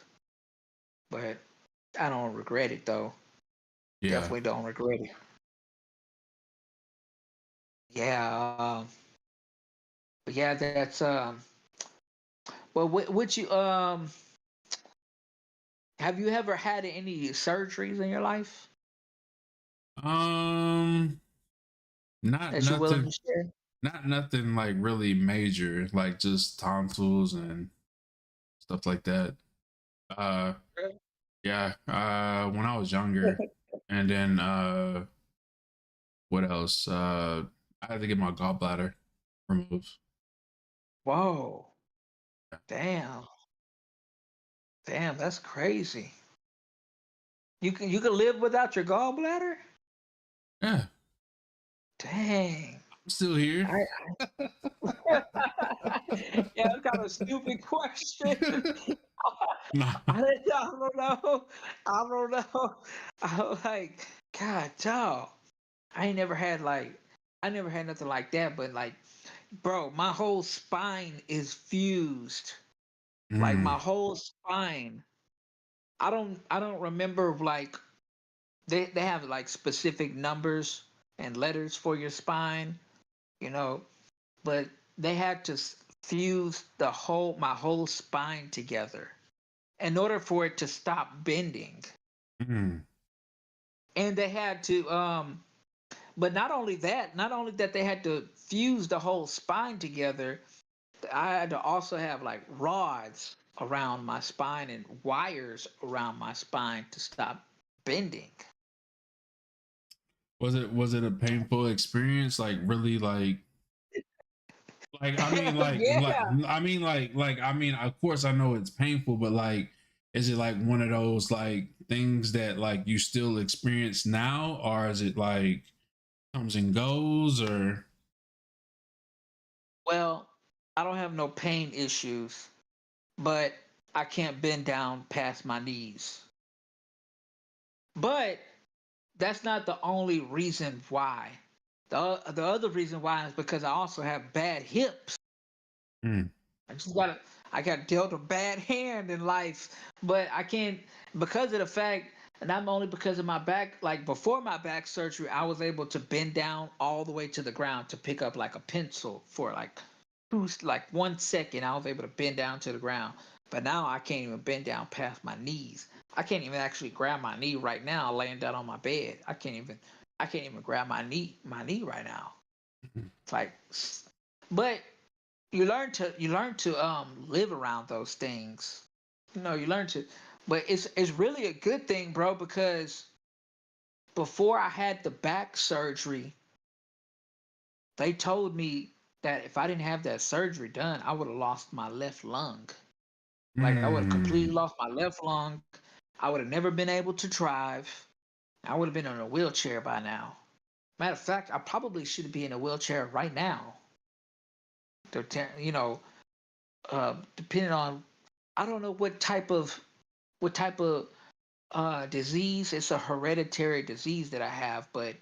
But I don't regret it though. Yeah. Definitely don't regret it. Yeah. But yeah, that's well, would you have you ever had any surgeries in your life Um, not that you're willing nothing, to share? not nothing like really major, like just tonsils and stuff like that. Uh, yeah. When I was younger, and then what else? I had to get my gallbladder removed. Whoa. Damn. Damn, that's crazy. You can live without your gallbladder? Yeah, Dang. I'm still here. I yeah, that's kind of a stupid question. Nah. I don't know. I don't know. I'm like, God, dog. I ain't never had like, I never had nothing like that. But like, bro, my whole spine is fused. Like Mm, my whole spine. I don't remember like they have like specific numbers and letters for your spine, you know, but they had to fuse my whole spine together in order for it to stop bending. mm, And they had to but not only that they had to fuse the whole spine together, I had to also have like rods around my spine and wires around my spine to stop bending. was it a painful experience? Like really like I mean Yeah. I mean of course I know it's painful, but like is it like one of those like things that like you still experience now, or is it like comes and goes, or Well, I don't have no pain issues, but I can't bend down past my knees. But that's not the only reason why. The other reason why is because I also have bad hips. mm, I just I got dealt a bad hand in life, but I can't because of the fact, and not only because of my back. Like before my back surgery, I was able to bend down all the way to the ground to pick up like a pencil for like 1 second. I was able to bend down to the ground, but now I can't even bend down past my knees. I can't even actually grab my knee right now, laying down on my bed. I can't even grab my knee right now. mm, It's like, but you learn to live around those things. You learn to, but it's really a good thing, bro, because before I had the back surgery, they told me that if I didn't have that surgery done, I would have lost my left lung. Like I would have completely mm. lost my left lung. I would have never been able to drive. I would have been in a wheelchair by now. Matter of fact, I probably should be in a wheelchair right now. Depending on, I don't know what type of disease. It's a hereditary disease that I have, but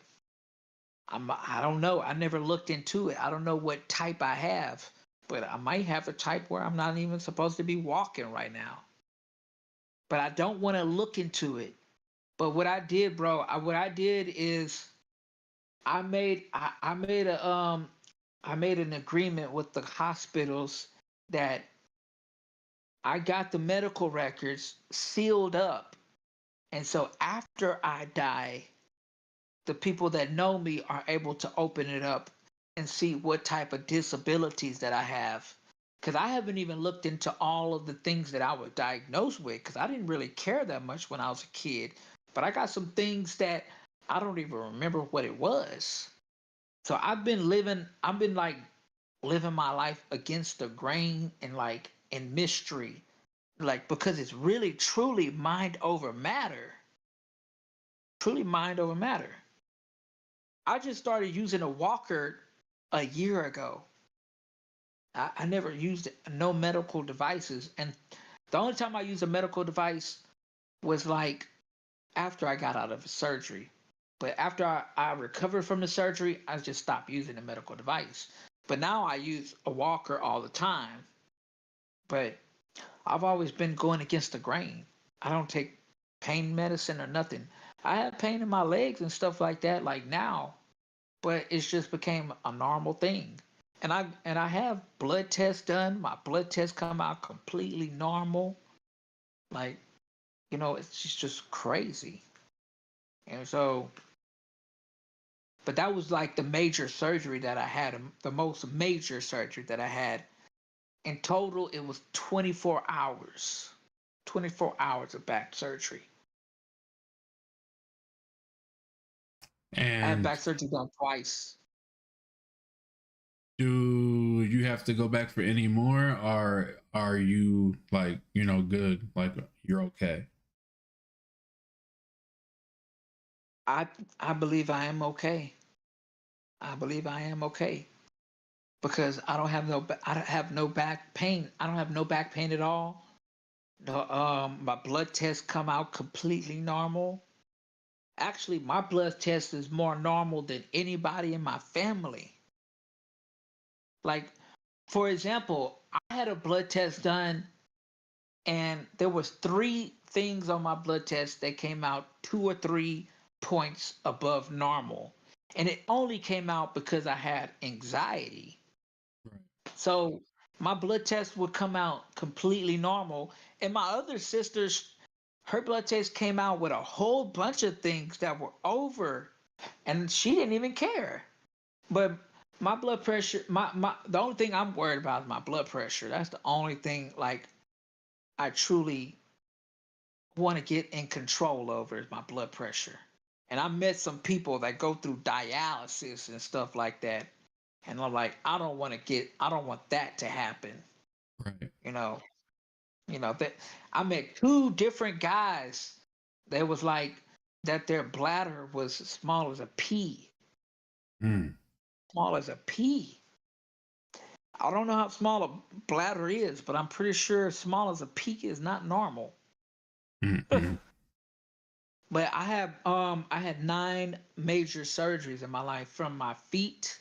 I don't know. I never looked into it. I don't know what type I have, but I might have a type where I'm not even supposed to be walking right now. But I don't want to look into it. But what I did, bro, what I did is I made an agreement with the hospitals that I got the medical records sealed up. And so after I die, the people that know me are able to open it up and see what type of disabilities that I have. Because I haven't even looked into all of the things that I was diagnosed with because I didn't really care that much when I was a kid. But I got some things that I don't even remember what it was. So I've been like living my life against the grain and like in mystery, like because it's really truly mind over matter. Truly mind over matter. I just started using a walker a year ago. I never used no medical devices, and the only time I used a medical device was like after I got out of the surgery. But after I recovered from the surgery, I just stopped using the medical device. But now I use a walker all the time. But I've always been going against the grain. I don't take pain medicine or nothing. I have pain in my legs and stuff like that, like now, but it's just became a normal thing. And I have blood tests done. My blood tests come out completely normal. Like, it's just crazy. And so, but that was like the major surgery that I had, the most major surgery that I had. In total, it was 24 hours. 24 hours of back surgery. I had And back surgery done twice. do you have to go back for any more, or are you like, good? Like you're okay? I I believe I am okay. I believe I am okay because I don't have no back pain. I don't have no back pain at all. No, my blood tests come out completely normal. Actually, my blood test is more normal than anybody in my family. Like, for example, I had a blood test done, and there was three things on my blood test that came out 2 or 3 points above normal, and it only came out because I had anxiety. Right. So my blood test would come out completely normal, and my other sister's her blood test came out with a whole bunch of things that were over, and she didn't even care. But my blood pressure, my the only thing I'm worried about is my blood pressure. That's the only thing like I truly want to get in control over is my blood pressure. And I met some people that go through dialysis and stuff like that. And I'm like, I don't want that to happen. Right. You know, that I met two different guys that was like that their bladder was small as a pea, Mm. small as a pea. I don't know how small a bladder is, but I'm pretty sure small as a pea is not normal. Mm-mm. But I had 9 major surgeries in my life, from my feet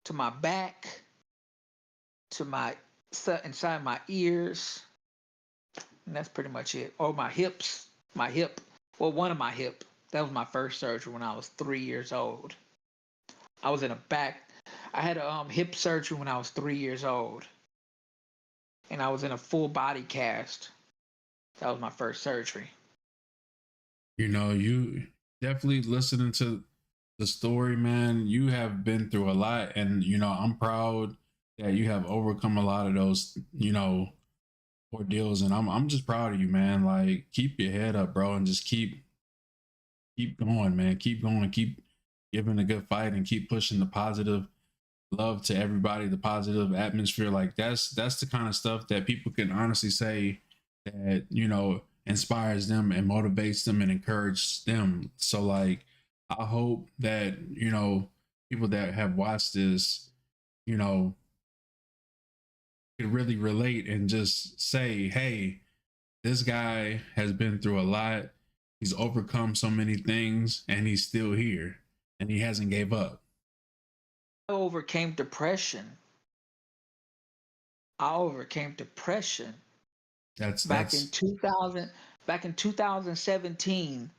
to my back to my inside my ears, and that's pretty much it. Or my hips, my hip, well, one of my hip. That was my first surgery when I was 3 years old. I was in a back. I had a hip surgery when I was 3 years old, and I was in a full body cast. That was my first surgery. You definitely listening to the story, man. You have been through a lot, and I'm proud that you have overcome a lot of those, ordeals, and I'm just proud of you, man. Like keep your head up, bro, and just keep going, man. Keep going, keep giving a good fight, and keep pushing the positive love to everybody, the positive atmosphere. Like that's the kind of stuff that people can honestly say that inspires them and motivates them and encourages them. So like I hope that people that have watched this you know could really relate and just say, hey, this guy has been through a lot, he's overcome so many things, and he's still here, and he hasn't gave up. I overcame depression. I overcame depression that's back in that's 2000, back in 2017,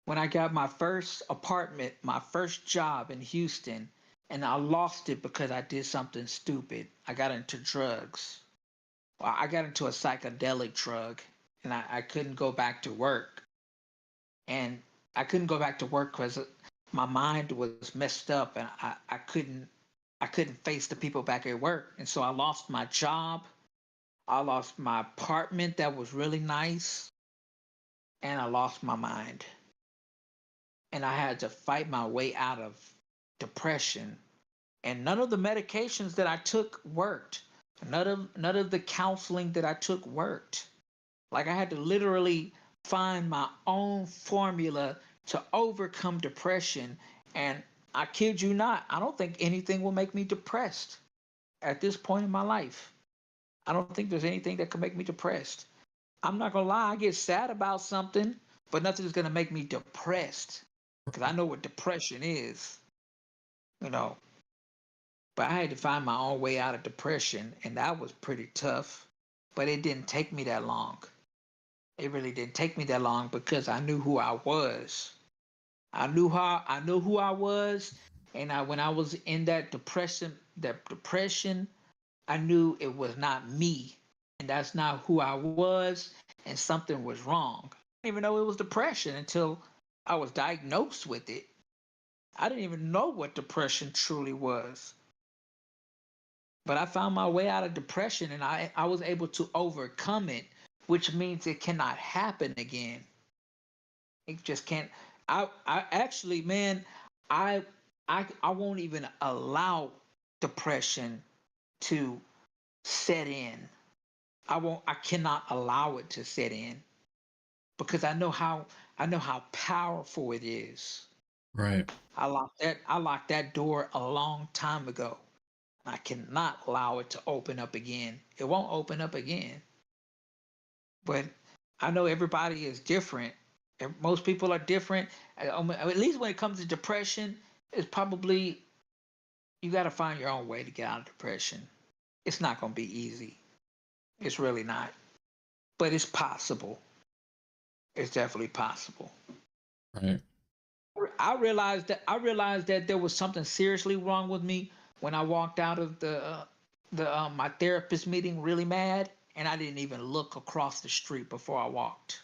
when I got my first apartment, my first job in Houston, and I lost it because I did something stupid. I got into drugs. Well, I got into a psychedelic drug, and I couldn't go back to work. And I couldn't go back to work because my mind was messed up, and I couldn't face the people back at work. And so I lost my job. I lost my apartment that was really nice, and I lost my mind. And I had to fight my way out of depression. And none of the medications that I took worked. None of the counseling that I took worked. Like I had to literally find my own formula to overcome depression. And I kid you not, I don't think anything will make me depressed at this point in my life. I don't think there's anything that can make me depressed. I'm not gonna lie, I get sad about something, but nothing is gonna make me depressed because I know what depression is, you know. But I had to find my own way out of depression, and that was pretty tough. But it didn't take me that long. It really didn't take me that long because I knew who I was. I knew who I was, and when I was in that depression, I knew it was not me, and that's not who I was, and something was wrong. I didn't even know it was depression until I was diagnosed with it. I didn't even know what depression truly was. But I found my way out of depression, and I was able to overcome it, which means it cannot happen again. It just can't. I actually, man, I I won't even allow depression to set in. I cannot allow it to set in because I know how powerful it is. Right. I locked that door a long time ago. I cannot allow it to open up again. It won't open up again. But I know everybody is different. Most people are different. At least when it comes to depression, it's probably you got to find your own way to get out of depression. It's not going to be easy. It's really not. But it's possible. It's definitely possible. Right. I realized that there was something seriously wrong with me when I walked out of the my therapist meeting really mad, and I didn't even look across the street before I walked.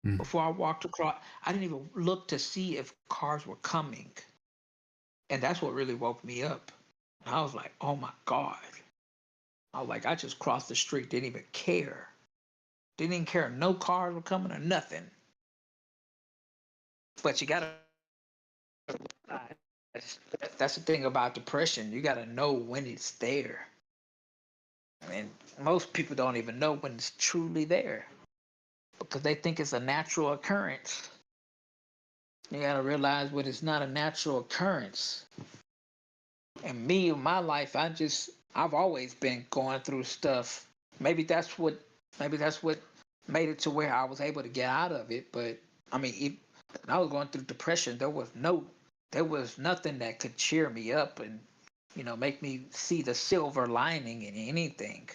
Mm. Before I walked across, I didn't even look to see if cars were coming, and that's what really woke me up. And I was like, "Oh my God!" I was like, "I just crossed the street, didn't even care, didn't even care. No cars were coming or nothing." But you gotta that's the thing about depression. You got to know when it's there. I mean, most people don't even know when it's truly there because they think it's a natural occurrence. You got to realize when it's not a natural occurrence. And me, in my life, I've always been going through stuff. Maybe that's what, maybe that's what made it to where I was able to get out of it. But I mean, when I was going through depression, there was nothing that could cheer me up and make me see the silver lining in anything.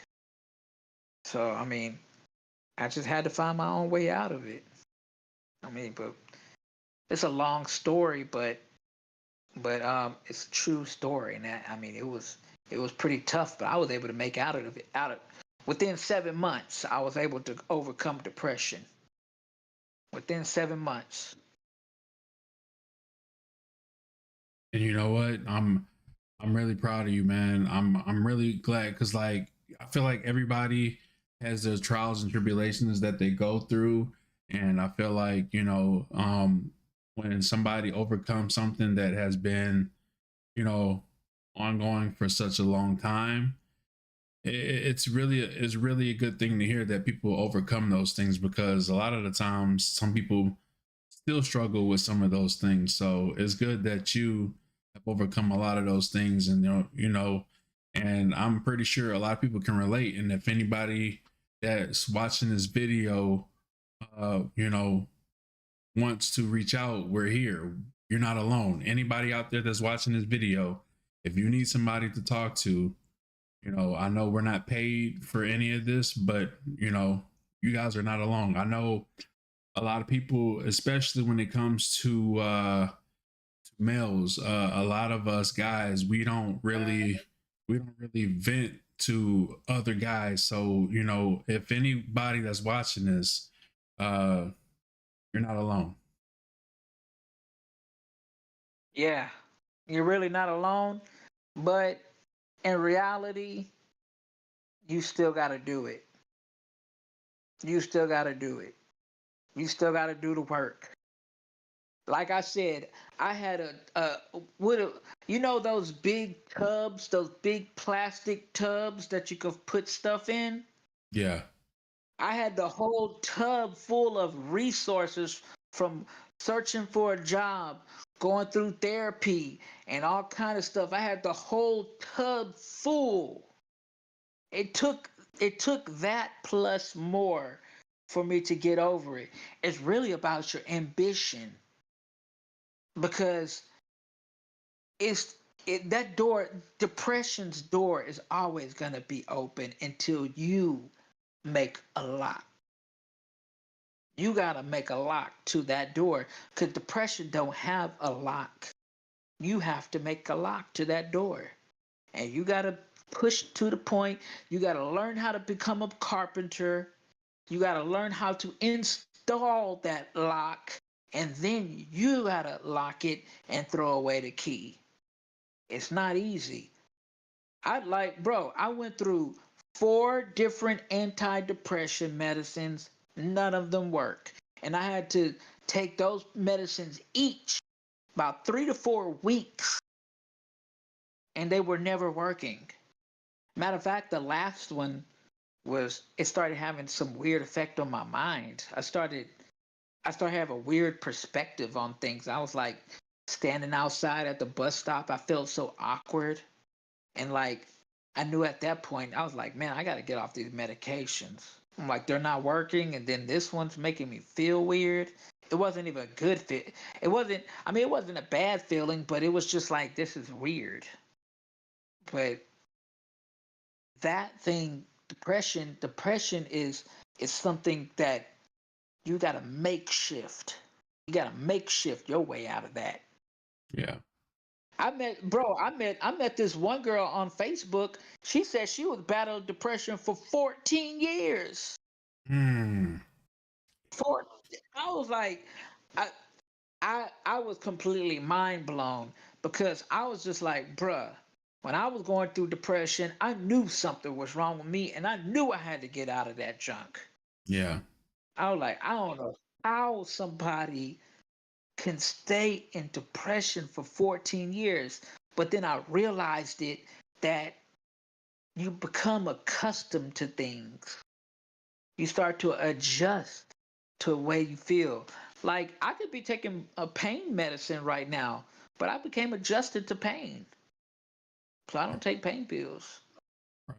So I mean, I just had to find my own way out of it. I mean, but it's a long story, but it's a true story, and I mean, it was pretty tough, but I was able to make out of it. Within 7 months, I was able to overcome depression. Within 7 months. And you know what? I'm really proud of you, man. I'm really glad because like I feel like everybody has their trials and tribulations that they go through, and I feel like when somebody overcomes something that has been you know ongoing for such a long time, it's really a good thing to hear that people overcome those things because a lot of the times some people still struggle with some of those things. So it's good that you have overcome a lot of those things, and and I'm pretty sure a lot of people can relate. And if anybody that's watching this video, uh, you know, wants to reach out, we're here. You're not alone. Anybody out there that's watching this video, if you need somebody to talk to, I know we're not paid for any of this, but you guys are not alone. I know a lot of people, especially when it comes to males, a lot of us guys, we don't really vent to other guys. So if anybody that's watching this, uh, you're not alone. Yeah, you're really not alone, but in reality, you still got to do it. You still got to do it. You still got to do the work. Like I said, I had those big tubs, those big plastic tubs that you could put stuff in. Yeah. I had the whole tub full of resources from searching for a job, going through therapy, and all kind of stuff. I had the whole tub full. It took that plus more for me to get over it. It's really about your ambition, because it's that door, depression's door is always going to be open until you make a lock. You got to make a lock to that door, because depression don't have a lock. You have to make a lock to that door, and you got to push to the point. You got to learn how to become a carpenter. You got to learn how to install that lock, and then you got to lock it and throw away the key. It's not easy. I went through 4 different antidepressant medicines. None of them work. And I had to take those medicines each about 3 to 4 weeks, and they were never working. Matter of fact, the last one it started having some weird effect on my mind. I started having a weird perspective on things. I was like standing outside at the bus stop. I felt so awkward. And like, I knew at that point, I was like, man, I got to get off these medications. I'm like, they're not working. And then this one's making me feel weird. It wasn't even a good fit. It wasn't a bad feeling, but it was just like, this is weird. But that thing, depression is something that you got to makeshift. You got to makeshift your way out of that. Yeah. I met this one girl on Facebook. She said she was battling depression for 14 years. Hmm. I was like, I was completely mind blown, because I was just like, bruh, when I was going through depression, I knew something was wrong with me, and I knew I had to get out of that junk. Yeah. I was like, I don't know how somebody can stay in depression for 14 years. But then I realized that you become accustomed to things. You start to adjust to the way you feel. Like, I could be taking a pain medicine right now, but I became adjusted to pain. So I don't take pain pills.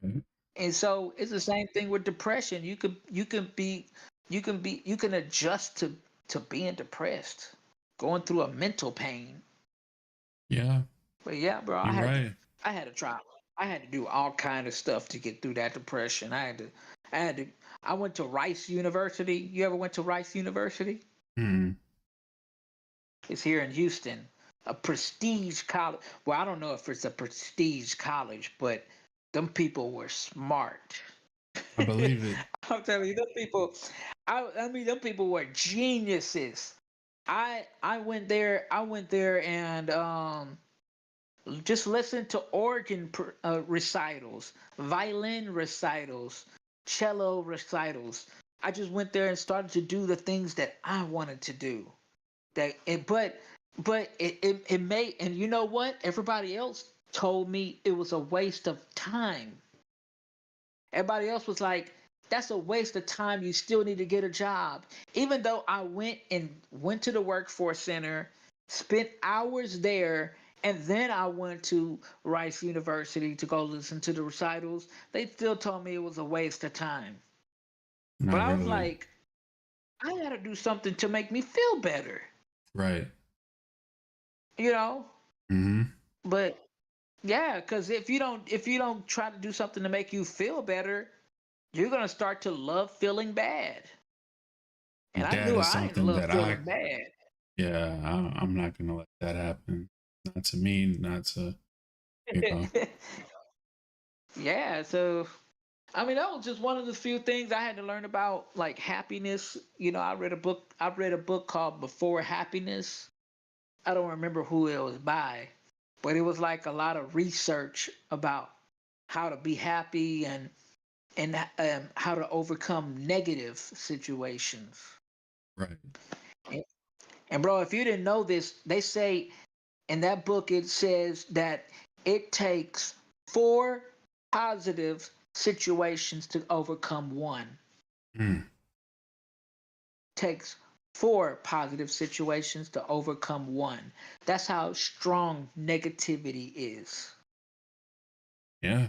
Right. And so it's the same thing with depression. You can adjust to being depressed, going through a mental pain. Yeah. But yeah, bro, You're right. I had to try. I had to do all kind of stuff to get through that depression. I went to Rice University. You ever went to Rice University? Hmm. It's here in Houston, a prestige college. Well, I don't know if it's a prestige college, but them people were smart. I believe it. I'm telling you, them people. I mean, them people were geniuses. I went there. And just listen to organ recitals, violin recitals, cello recitals. I just went there and started to do the things that I wanted to do. It made, and you know what? Everybody else told me it was a waste of time. Everybody else was like, that's a waste of time. You still need to get a job. Even though I went to the workforce center, spent hours there, and then I went to Rice University to go listen to the recitals, they still told me it was a waste of time. But Not I was really. like, I gotta do something to make me feel better, Right. you know? Hmm. But yeah, because if you don't try to do something to make you feel better, you're gonna start to love feeling bad. And I That knew is I didn't something love that feeling bad. yeah, I'm not gonna let that happen. Not to me, not to, you know. Yeah, so I mean that was just one of the few things I had to learn about, like happiness. I read a book called Before Happiness. I don't remember who it was by, but it was like a lot of research about how to be happy, and how to overcome negative situations. Right. And bro, if you didn't know this, they say in that book it says that it takes 4 positive situations to overcome one. Mm. Takes 4 positive situations to overcome one. That's how strong negativity is. Yeah.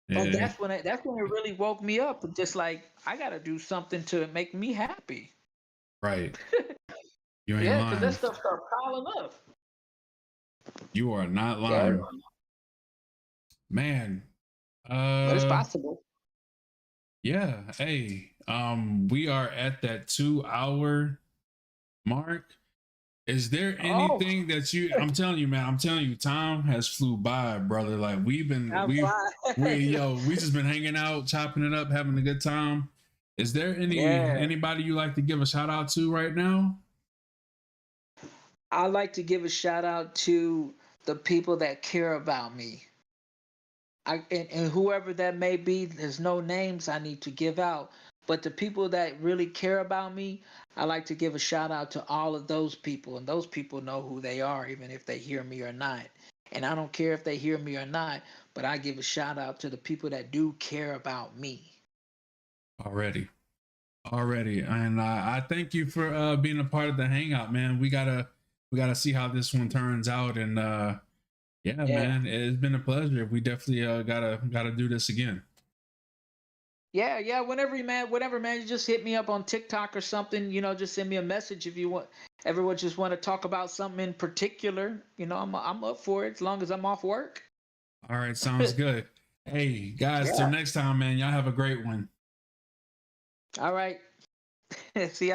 And Yeah, that's when it really woke me up. Just like I gotta do something to make me happy. right. You ain't Yeah, because that lying. stuff started piling up. You are not Yeah, lying, man. but it's Uh, possible. yeah. Hey, we are at that 2 hour mark. Is there Oh, anything that you? I'm telling you, man. I'm telling you, time has flew by, brother. Like I'm fine. we just been hanging out, chopping it up, having a good time. Is there Yeah, anybody you like to give a shout out to right now? I like to give a shout out to the people that care about me. And whoever that may be, there's no names I need to give out, but the people that really care about me, I like to give a shout out to all of those people, and those people know who they are, even if they hear me or not. And I don't care if they hear me or not, but I give a shout out to the people that do care about me. Already, already, and I thank you for being a part of the hangout, man. We gotta see how this one turns out, and yeah, Yeah. man, it's been a pleasure. We definitely gotta do this again. Yeah, yeah. Whenever, man, you just hit me up on TikTok or something. Just send me a message if you want. Everyone just want to talk about something in particular. I'm up for it as long as I'm off work. All right, sounds good. Hey guys, till Yeah. next time, man. Y'all have a great one. All right. See ya.